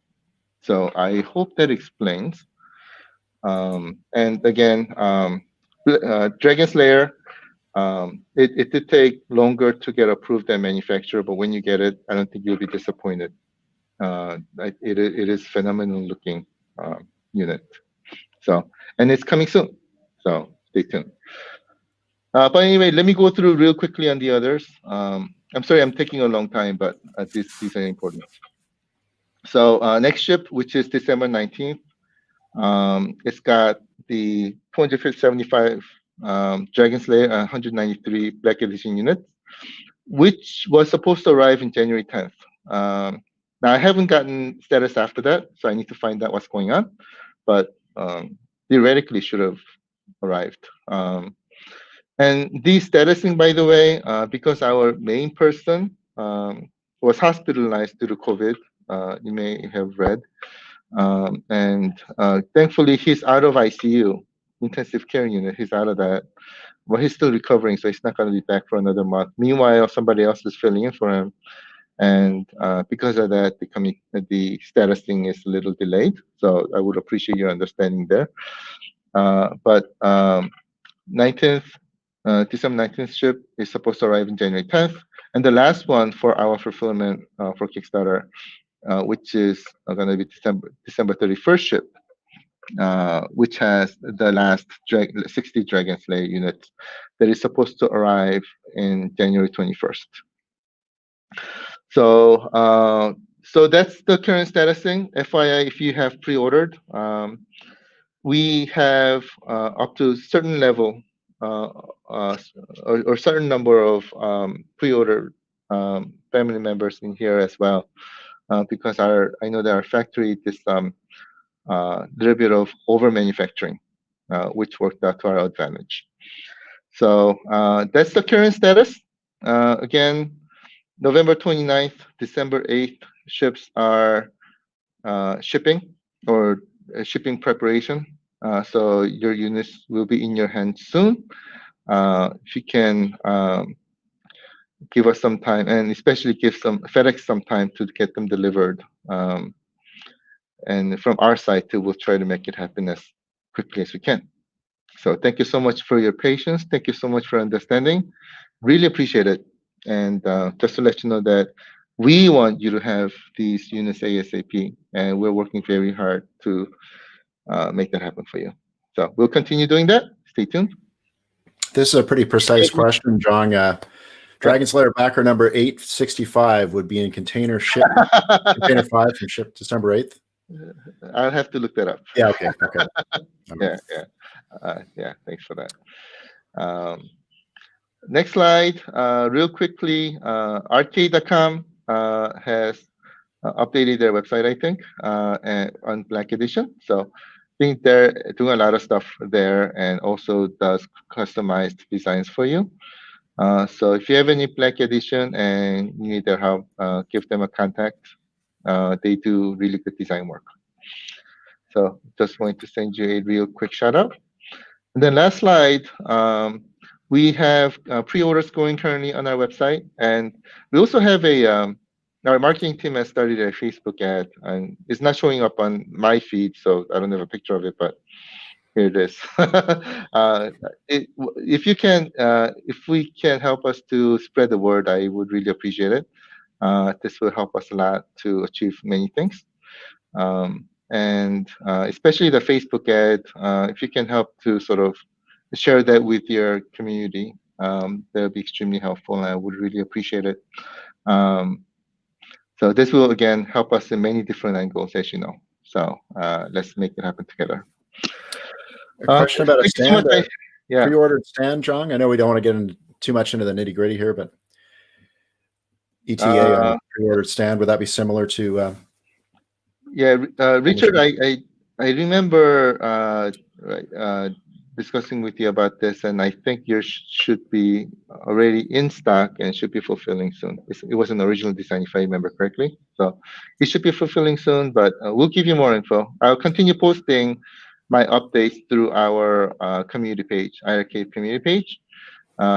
So I hope that explains. And again, Dragon Slayer, it did take longer to get approved than manufacturer, but when you get it, I don't think you'll be disappointed. It is phenomenal looking unit. So, and it's coming soon. So stay tuned. But anyway, let me go through real quickly on the others. I'm sorry, I'm taking a long time, but these are important. So next ship, which is December 19th, it's got the 275 Dragon Slayer 193 Black Edition units, which was supposed to arrive in January 10th. Now, I haven't gotten status after that, so I need to find out what's going on. But theoretically, should have arrived. And the statusing, by the way, because our main person was hospitalized due to COVID, you may have read. And thankfully, he's out of ICU, intensive care unit. He's out of that. But he's still recovering, so he's not going to be back for another month. Meanwhile, somebody else is filling in for him. And because of that, the status thing is a little delayed. So I would appreciate your understanding there. But 19th, December 19th ship is supposed to arrive in January 10th. And the last one for our fulfillment for Kickstarter, which is going to be December 31st ship, which has the last 60 Dragon Slayer units that is supposed to arrive in January 21st. So that's the current status thing. FYI, if you have pre-ordered, we have up to a certain level or certain number of pre-order family members in here as well, because I know that our factory did some little bit of over manufacturing, which worked out to our advantage. So that's the current status. Again, November 29th, December 8th ships are shipping or shipping preparation. So your units will be in your hands soon. If you can give us some time, and especially give FedEx some time to get them delivered. And from our side too, we'll try to make it happen as quickly as we can. So thank you so much for your patience. Thank you so much for understanding. Really appreciate it. And just to let you know that we want you to have these units ASAP, and we're working very hard to make that happen for you. So we'll continue doing that. Stay tuned. This is a pretty precise question, John. Dragon Slayer backer number 865 would be in container 5 from ship December 8th. I'll have to look that up. Yeah, okay. Yeah, thanks for that. Next slide, real quickly, iiRcade.com has updated their website, I think, on Black Edition. So I think they're doing a lot of stuff there, and also does customized designs for you. So if you have any Black Edition and you need their help, give them a contact. They do really good design work. So just wanted to send you a real quick shout out. And then last slide, we have pre-orders going currently on our website. And we also have our marketing team has started a Facebook ad, and it's not showing up on my feed, so I don't have a picture of it, but here it is. If we can help us to spread the word, I would really appreciate it. This will help us a lot to achieve many things. And especially the Facebook ad, if you can help to sort of share that with your community, that would be extremely helpful, and I would really appreciate it. So this will, again, help us in many different angles, as you know. So let's make it happen together. A question about a stand, pre-ordered stand, John. I know we don't want to get too much into the nitty-gritty here, but ETA on the pre-order stand? Would that be similar to? Yeah, Richard, I remember discussing with you about this, and I think yours should be already in stock and should be fulfilling soon. It was an original design, if I remember correctly. So it should be fulfilling soon, but we'll give you more info. I'll continue posting my updates through our community page, iiRcade community page.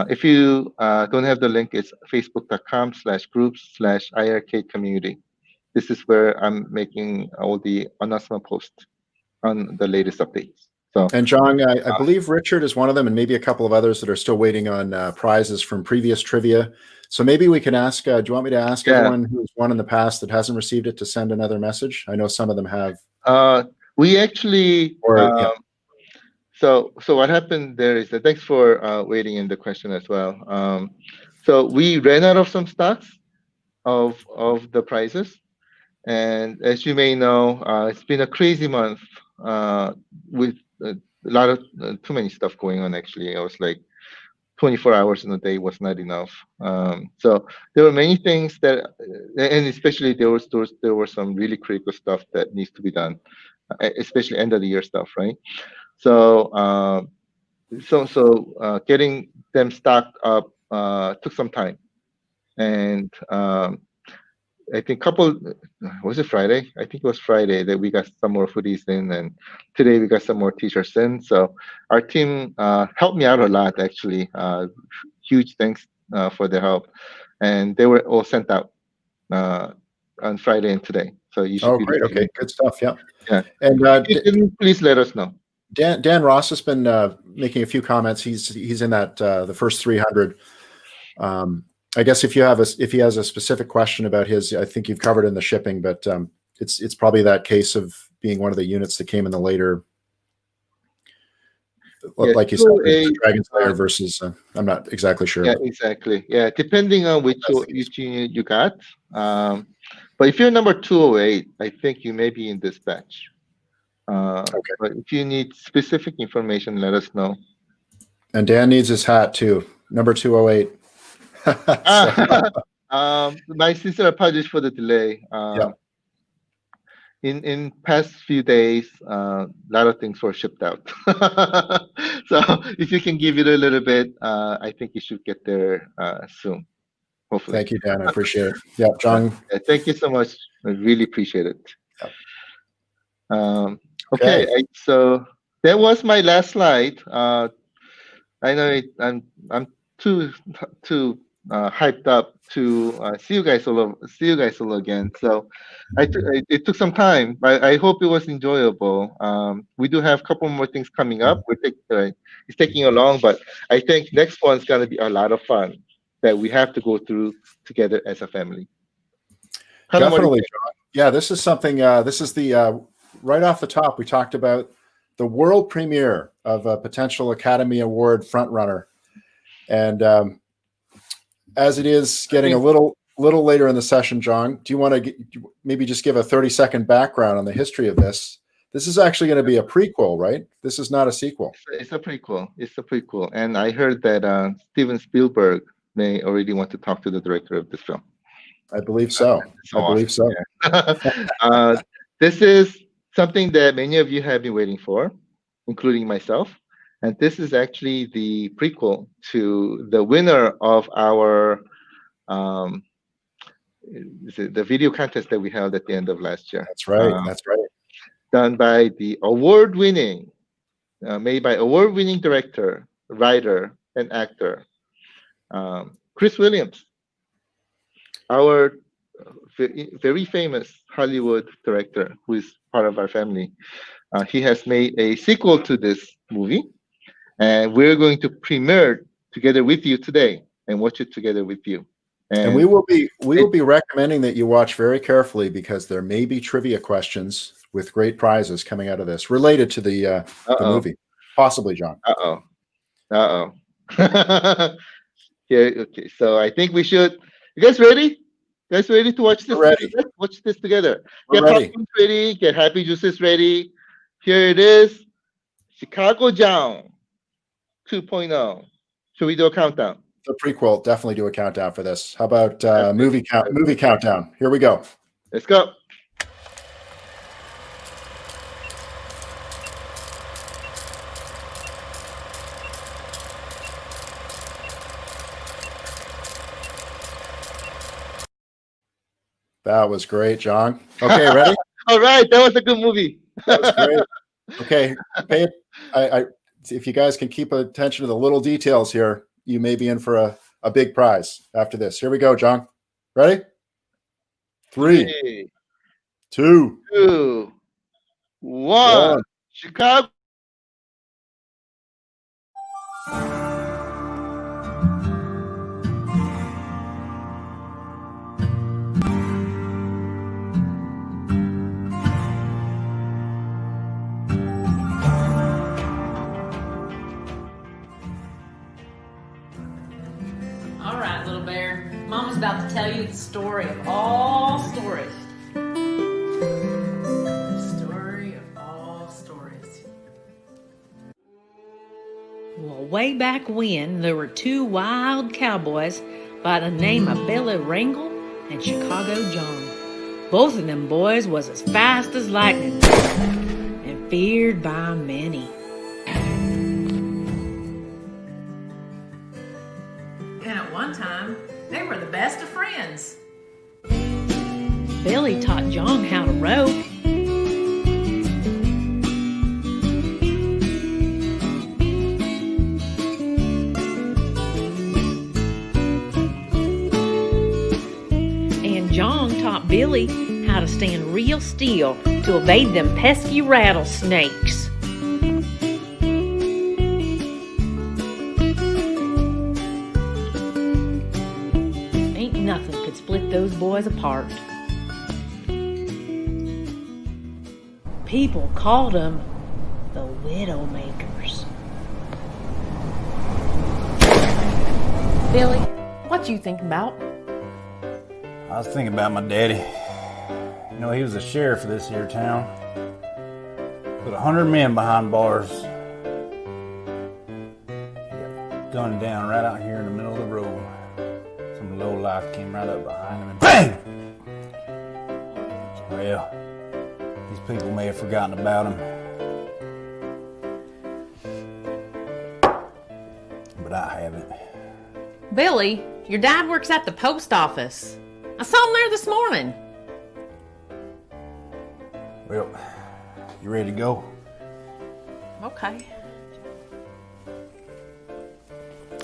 If you don't have the link, it's facebook.com/groups/iiRcade community. This is where I'm making all the announcement posts on the latest updates. So, and John, I believe Richard is one of them, and maybe a couple of others that are still waiting on prizes from previous trivia. So maybe we can ask. Do you want me to ask everyone who's won in the past that hasn't received it to send another message? I know some of them have. We actually. So what happened there is that thanks for waiting in the question as well. So we ran out of some stocks of the prizes. And as you may know, it's been a crazy month with a lot of too many stuff going on. Actually, I was like 24 hours in a day was not enough. So there were many things that, and especially there were some really critical stuff that needs to be done, especially end of the year stuff, right? So getting them stocked up took some time, and I think was it Friday? I think it was Friday that we got some more hoodies in, and today we got some more t-shirts in. So our team helped me out a lot, actually. Huge thanks for their help. And they were all sent out on Friday and today. So you should be great. Okay, good stuff. Yeah. Yeah. And please let us know. Dan Ross has been making a few comments. He's in that the first 300. I guess if he has a specific question about his, I think you've covered in the shipping, but it's probably that case of being one of the units that came in the later, like you said, Dragon Slayer versus. I'm not exactly sure. Yeah, exactly. Yeah, depending on which unit you got. But if you're number 208, I think you may be in this batch. Okay. But if you need specific information, let us know. And Dan needs his hat too. Number 208. My sincere apologies for the delay. In past few days, a lot of things were shipped out. So if you can give it a little bit, I think you should get there soon. Hopefully. Thank you, Dan. I appreciate it. Yeah, John. Thank you so much. I really appreciate it. Okay, so that was my last slide. I know I'm too hyped up to see you guys all again. So it took some time, but I hope it was enjoyable. We do have a couple more things coming up. It's taking a long, but I think next one's gonna be a lot of fun that we have to go through together as a family. Definitely, John. Yeah, this is something. This is the right off the top. We talked about the world premiere of a potential Academy Award frontrunner, and as it is getting a little later in the session, John, do you want to maybe just give a 30-second background on the history of this? This is actually going to be a prequel, right? This is not a sequel. It's a prequel. It's a prequel, and I heard that Steven Spielberg may already want to talk to the director of this film. I believe so. I believe so. Yeah. This is something that many of you have been waiting for, including myself. And this is actually the prequel to the winner of our the video contest that we held at the end of last year. That's right. That's right. Done by the award-winning, made by award-winning director, writer, and actor, Chris Williams, our very famous Hollywood director who is part of our family. He has made a sequel to this movie, and we're going to premiere together with you today and watch it together with you. And we will be recommending that you watch very carefully because there may be trivia questions with great prizes coming out of this related to the movie, possibly, John. Yeah. Okay. So I think we should. You guys ready? You guys ready to watch this? Ready. Let's watch this together. We're Get ready. popcorn ready. Get happy juices ready. Here it is. Chicago Down 2.0. Should we do a countdown? the prequel. Definitely do a countdown for this. How about movie countdown? Here we go. Let's go. That was great, John. Okay, ready? All right, that was a good movie. That was great. Okay, if you guys can keep attention to the little details here, you may be in for a big prize after this. Here we go, John. Ready? 3, 2, 1. Chicago. All right, little bear. Mama's about to tell you the story of all stories. The story of all stories. Well, way back when, there were two wild cowboys by the name of Billy Ringle and Chicago John. Both of them boys was as fast as lightning and feared by many. And at one time, they were the best of friends. Billy taught John how to rope. And John taught Billy how to stand real still to evade them pesky rattlesnakes. Nothing could split those boys apart. People called them the Widowmakers. Billy, what you think about? I was thinking about my daddy. You know, he was the sheriff of this here town. Put 100 men behind bars. He got gunned down right out here in the middle of the road. Some low life came right up behind him and BANG! Well, these people may have forgotten about him. But I haven't. Billy, your dad works at the post office. I saw him there this morning. Well, you ready to go? Okay.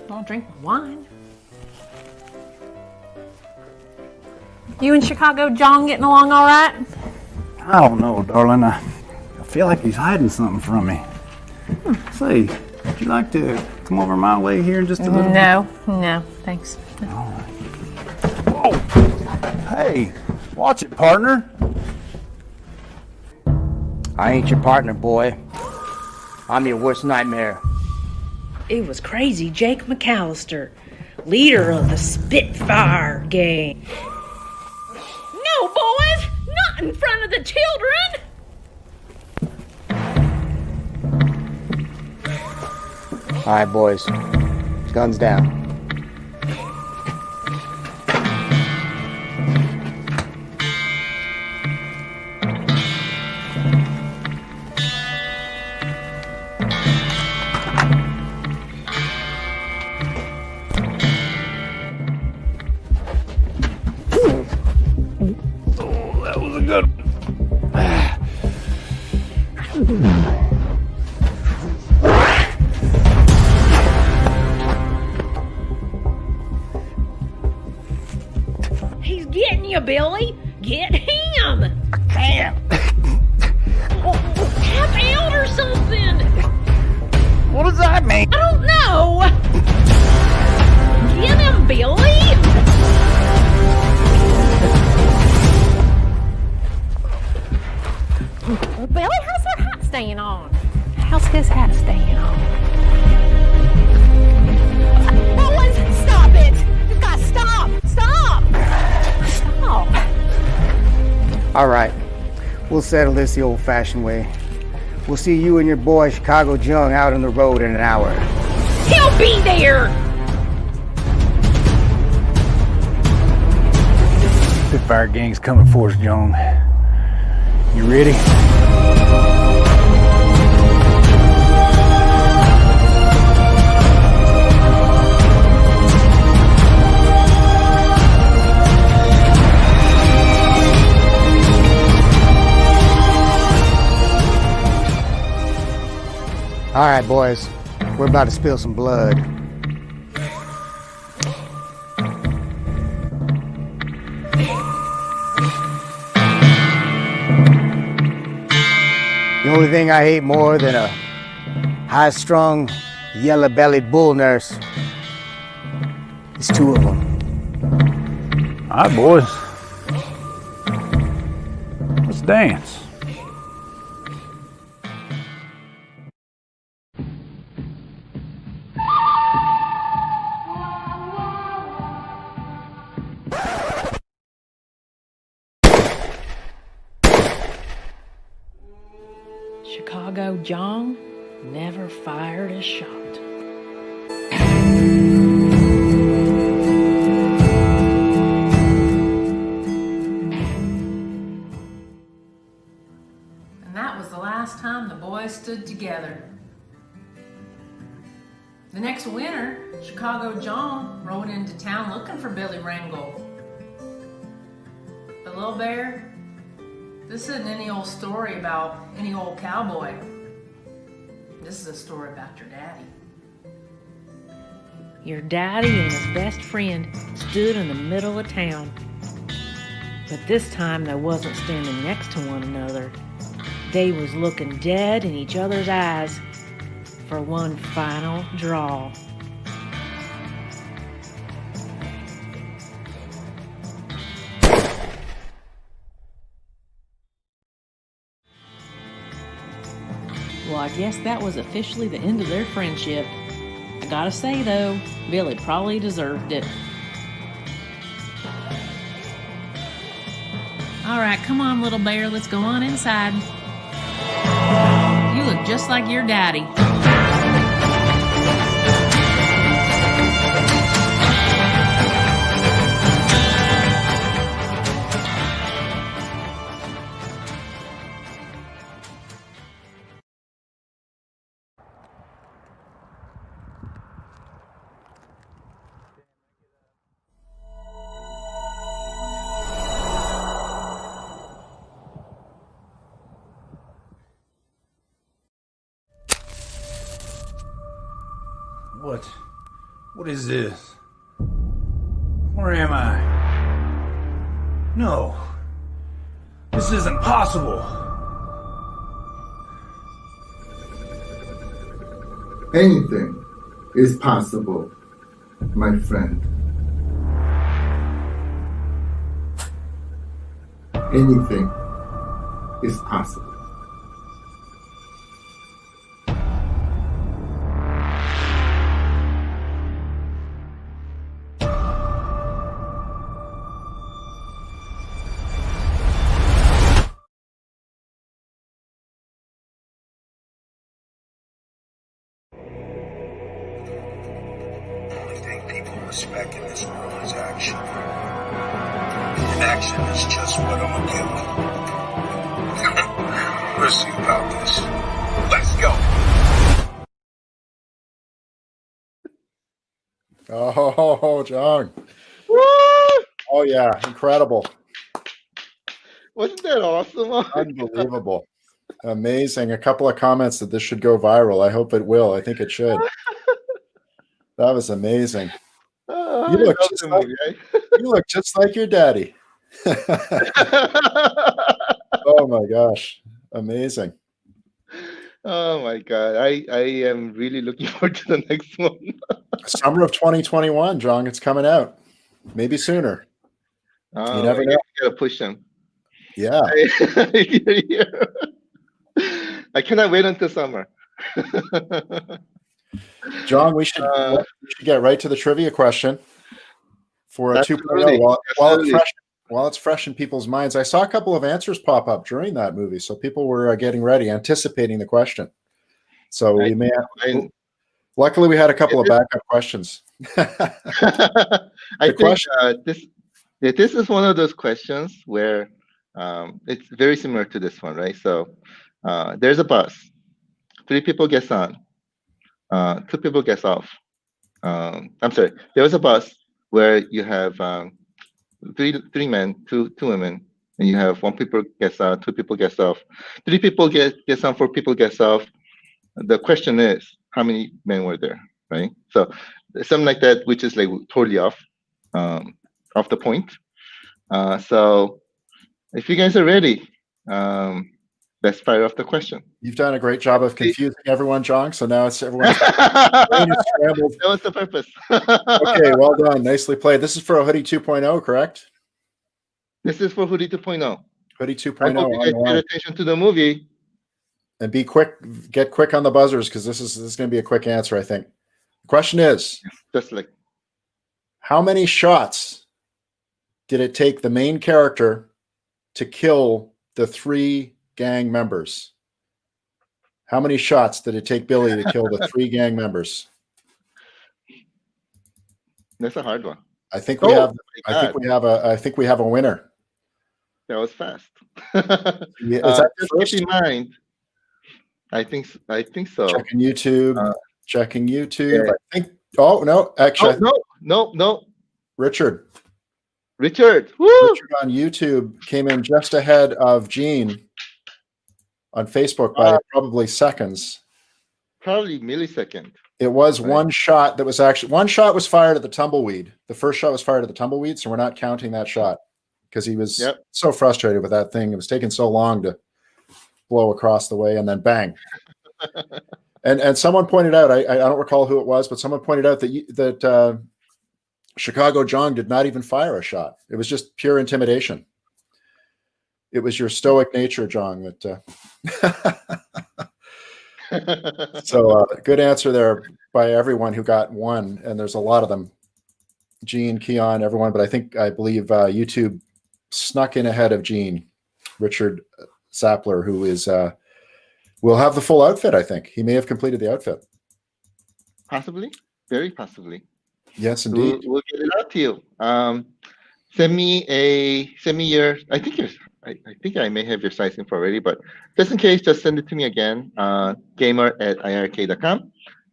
I'll drink my wine. You and Chicago John getting along all right? I don't know, darling. I feel like he's hiding something from me. Say, would you like to come over my way here in just a little No, thanks. bit? All right. Whoa! Hey, watch it, partner. I ain't your partner, boy. I'm your worst nightmare. It was crazy Jake McAllister, leader of the Spitfire gang. No, boys! Not in front of the children! All right, boys. Guns down. That was a good one. He's getting you, Billy! Get him! I can't. Tap out or something! What does that mean? I don't know! Get him, Billy! Billy, how's that hat staying on? How's his hat staying on? Boys, stop it! You gotta stop! Stop! Stop! All right. We'll settle this the old-fashioned way. We'll see you and your boy Chicago Jung out on the road in an hour. He'll be there! fire gang's coming for us, John. You ready? All right, boys, we're about to spill some blood. The only thing I hate more than a high-strung, yellow-bellied bull nurse is two of them. All right, boys. Let's dance. Chicago John never fired a shot. And that was the last time the boys stood together. The next winter, Chicago John rode into town looking for Billy Wrangle. But Little Bear, this isn't any old story about any old cowboy. This is a story about your daddy. Your daddy and his best friend stood in the middle of town. But this time they wasn't standing next to one another. They was looking dead in each other's eyes for one final draw. Well, I guess that was officially the end of their friendship. I gotta say though, Billy probably deserved it. All right, come on, Little Bear, let's go on inside. You look just like your daddy. What is this? Where am I? No. This isn't possible. Anything is possible, my friend. Anything is possible. Respect in this world is action. And action is just what I'm gonna give. We'll see about this. Let's go. Oh, John. Woo! Oh, yeah. Incredible. Wasn't that awesome? Unbelievable. Amazing. A couple of comments that this should go viral. I hope it will. I think it should. That was amazing. You look just like your daddy. Oh my gosh. Amazing. Oh my God. I am really looking forward to the next one. Summer of 2021, John. It's coming out. Maybe sooner. You never know. You gotta push them. Yeah. I cannot wait until summer. John, we should get right to the trivia question for a 2.0 while it's fresh in people's minds. I saw a couple of answers pop up during that movie, so people were getting ready, anticipating the question. So luckily we had a couple of backup questions. I think this Yeah, this is one of those questions where it's very similar to this one, right? So there's a bus. 3 people gets on. 2 people gets off. I'm sorry. There was a bus where you have three men, two women, and you have 1 people gets on, 2 people gets off, 3 people gets on, 4 people gets off. The question is, how many men were there, right? So something like that, which is like totally off the point. So if you guys are ready, let's fire off the question. You've done a great job of confusing everyone, Jong. So now it's everyone's That brain is scrambled. was the purpose. Okay, well done. Nicely played. This is for a Hoodie 2.0, correct? This is for Hoodie 2.0. Hoodie I 2.0 hope you on guys the pay line. attention to the movie. And be quick, get quick on the buzzers because this is going to be a quick answer, I think. The question is, Just like how many shots did it take the main character to kill the 3 gang members? How many shots did it take Billy to kill the 3 gang members? that's a hard one. I think we have. my I think God. we have a. I think we have a winner. That was fast. Yeah, is that Just first? keep in mind. I think so. Checking YouTube. Checking YouTube. yeah. I think. Oh no! Actually, No. Richard. Richard. Woo! Richard on YouTube came in just ahead of Gene on Facebook by probably seconds. Probably millisecond. It was Right. one shot that was actually one shot was fired at the tumbleweed. The first shot was fired at the tumbleweed, so we're not counting that shot because he was so frustrated with that thing. It was taking so long to blow across the way, and then bang. and someone pointed out, I don't recall who it was, but someone pointed out that Chicago John did not even fire a shot. It was just pure intimidation. It was your stoic nature, John. That so good answer there by everyone who got one, and there's a lot of them. Gene, Keon, everyone, but I believe YouTube snuck in ahead of Gene. Richard Zappler, who is will have the full outfit. I think he may have completed the outfit. Possibly, very possibly. Yes, indeed. We'll get it out to you. Send me your. I think I may have your size info already, but just in case, just send it to me again. Gamer@iircade.com.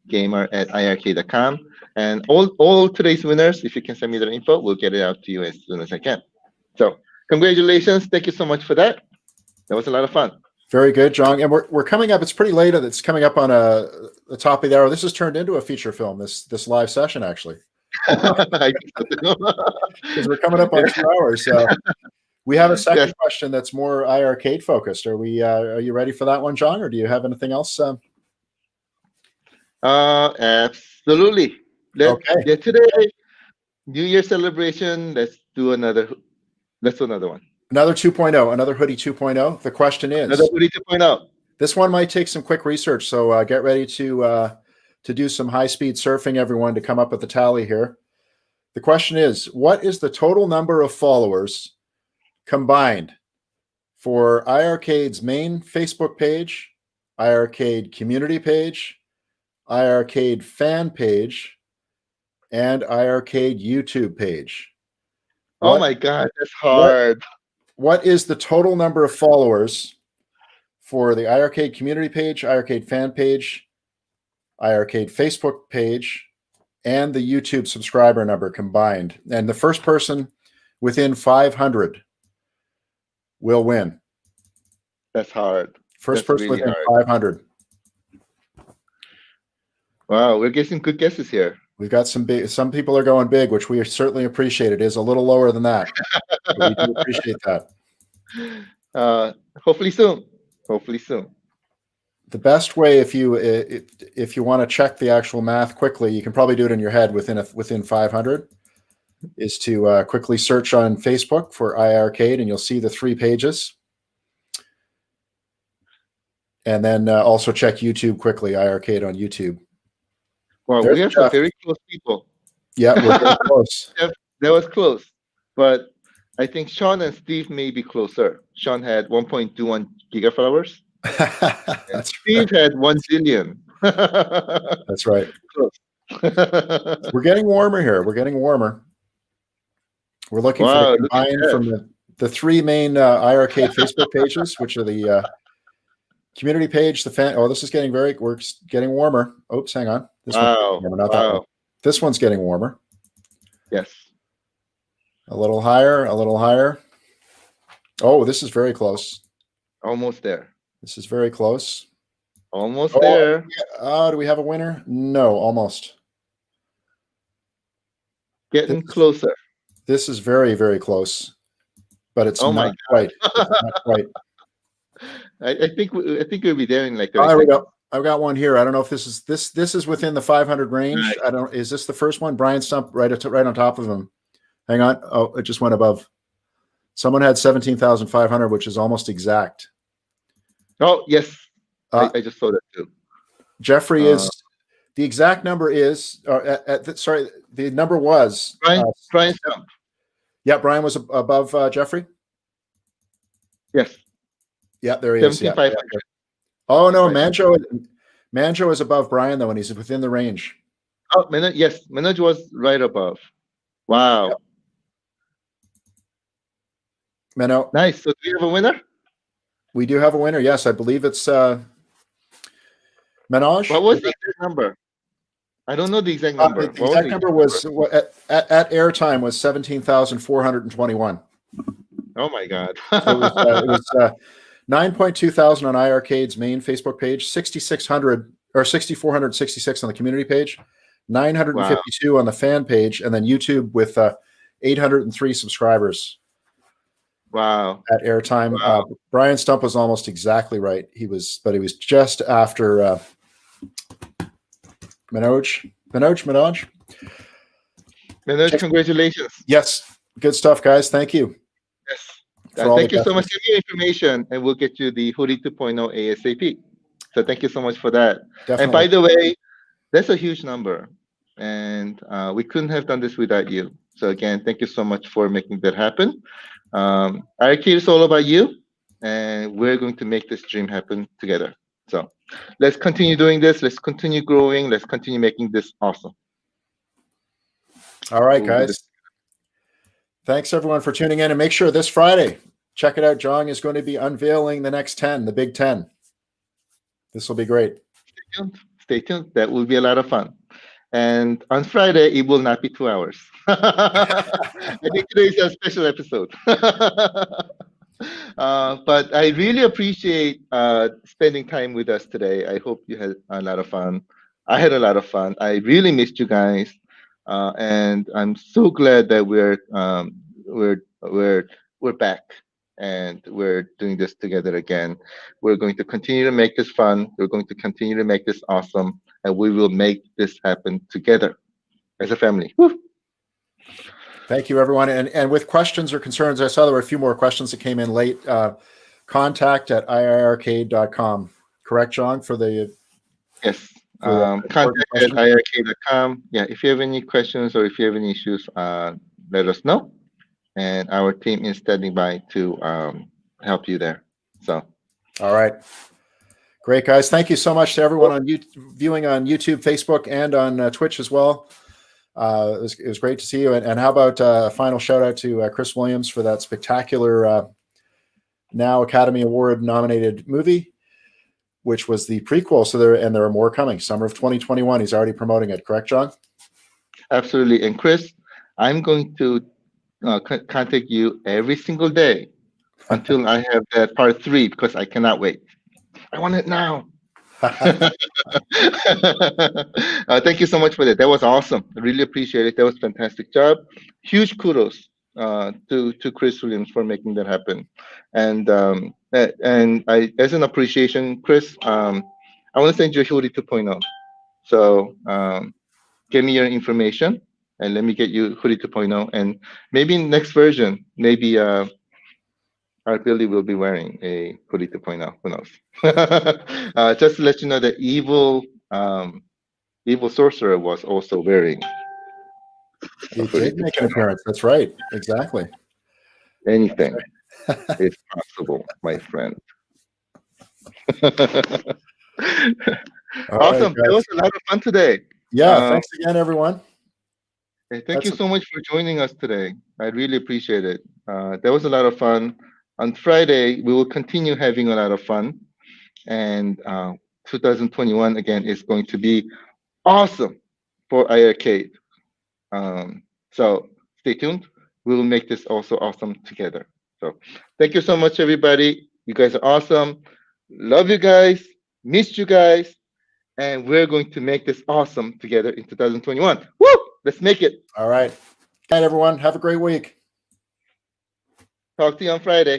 Gamer@iircade.com. And all today's winners, if you can send me their info, we'll get it out to you as soon as I can. So congratulations! Thank you so much for that. That was a lot of fun. Very good, John. And we're coming up. It's pretty late. It's coming up on the top of the hour. This has turned into a feature film. This live session actually. Because we're coming up on 2 hours. We have a second question that's more iArcade focused. Are you ready for that one, John, or do you have anything else? Absolutely. Okay. Yeah, today, New Year celebration. Let's do another one. Another 2.0, another Hoodie 2.0. The question is, Another Hoodie 2.0. This one might take some quick research, so get ready to do some high-speed surfing, everyone, to come up with the tally here. The question is, what is the total number of followers combined for iArcade's main Facebook page, iArcade community page, iArcade fan page, and iArcade YouTube page? Oh my God, that's hard. What is the total number of followers for the iArcade community page, iArcade fan page, iArcade Facebook page, and the YouTube subscriber number combined? And the first person within 500 will win. That's hard. First person really within hard. 500. Wow, we're getting good guesses here. We've got some people are going big, which we certainly appreciate. It is a little lower than that, but we do appreciate that. Hopefully soon. Hopefully soon. The best way, if you want to check the actual math quickly, you can probably do it in your head within 500, is to quickly search on Facebook for iArcade, and you'll see the 3 pages. And then also check YouTube quickly, iArcade on YouTube. Well, we have some very close people. Yeah, we're very close. That was close. But I think Sean and Steve may be closer. Sean had 1.21 gigafollowers. And Steve had 1 zillion. That's right. Close. We're getting warmer here. We're getting warmer. We're looking for Wow, the look at combine that. from the three main iiRcade Facebook pages, which are the community page, the fan. Oh, this is getting we're getting warmer. Oops, hang on. This one's Wow. warmer, not that one. Wow. This one's getting warmer. Yes. A little higher, a little higher. Oh, this is very close. Almost there. This is very close. Almost Oh, there. do we have a winner? No, almost. Getting closer. This is very, very close, but it's Oh my not quite. It's not quite. I think we'll be there in like 30 Oh, there we seconds. go. I've got one here. I don't know if this is within the 500 range. Right. I don't. Is this the first one? Brian Stump right on top of him. Hang on. Oh, it just went above. Someone had 17,500, which is almost exact. Oh yes, I just saw that too. Jeffrey is the exact number is. Sorry, the number was Brian Stump. Yeah, Brian was above Jeffrey. Yes. Yeah, there he is. Yeah. 17,500. Oh no, Manjo is above Brian though, and he's within the range. Oh, yes, Manoj was right above. Wow. Yep. Menno. Nice. So do we have a winner? We do have a winner. Yes, I believe it's Menage. What was the exact number? I don't know the exact number. The exact number was at airtime was 17,421. Oh my God. So it was 9.2 thousand on iiRcade's main Facebook page, 6,600 or 6,466 on the community page, 952 on the fan page, and then YouTube with 803 subscribers. Wow. At airtime. Wow. Brian Stump was almost exactly right. He was just after Manoj, congratulations. Yes. Good stuff, guys. Thank you. Yes. Thank you so much. Give me information and we'll get you the Hoodie 2.0 ASAP. So thank you so much for that. Definitely. And by the way, that's a huge number. And we couldn't have done this without you. So again, thank you so much for making that happen. iiRcade is all about you. And we're going to make this dream happen together. So let's continue doing this. Let's continue growing. Let's continue making this awesome. All right, guys. Thanks, everyone, for tuning in. And make sure this Friday, check it out. Jong is going to be unveiling the next 10, the Big 10. This will be great. Stay tuned. Stay tuned. That will be a lot of fun. And on Friday, it will not be 2 hours. I think today is a special episode. But I really appreciate spending time with us today. I hope you had a lot of fun. I had a lot of fun. I really missed you guys. And I'm so glad that we're back and we're doing this together again. We're going to continue to make this fun. We're going to continue to make this awesome, and we will make this happen together as a family. Woo. Thank you, everyone. And with questions or concerns, I saw there were a few more questions that came in late. Contact@iiRcade.com. Correct, John, for the yes. Contact@iiRcade.com. Yeah, if you have any questions or if you have any issues, let us know. And our team is standing by to help you there. So, all right. Great, guys. Thank you so much to everyone on viewing on YouTube, Facebook, and on Twitch as well. It was great to see you. And how about a final shout out to Chris Williams for that spectacular now Academy Award nominated movie, which was the prequel. So there are more coming. Summer of 2021. He's already promoting it. Correct, John? Absolutely. And Chris, I'm going to contact you every single day until I have that part 3 because I cannot wait. I want it now. Thank you so much for that. That was awesome. I really appreciate it. That was a fantastic job. Huge kudos to Chris Williams for making that happen. And I, as an appreciation, Chris, I want to send you a Hoodie 2.0. So give me your information and let me get you Hoodie 2.0. And maybe in next version, maybe our Billy will be wearing a Hoodie 2.0. Who knows? Just to let you know, the evil sorcerer was also wearing. He did make an appearance. That's right. Exactly. Anything is possible, my friend. Awesome. Right, it was a lot of fun today. Yeah. Thanks again, everyone. Hey, thank you so much for joining us today. I really appreciate it. That was a lot of fun. On Friday, we will continue having a lot of fun. And 2021, again, is going to be awesome for iiRcade. So stay tuned. We will make this also awesome together. So thank you so much, everybody. You guys are awesome. Love you guys. Missed you guys. And we're going to make this awesome together in 2021. Woo! Let's make it. All right. Good night, everyone. Have a great week. Talk to you on Friday.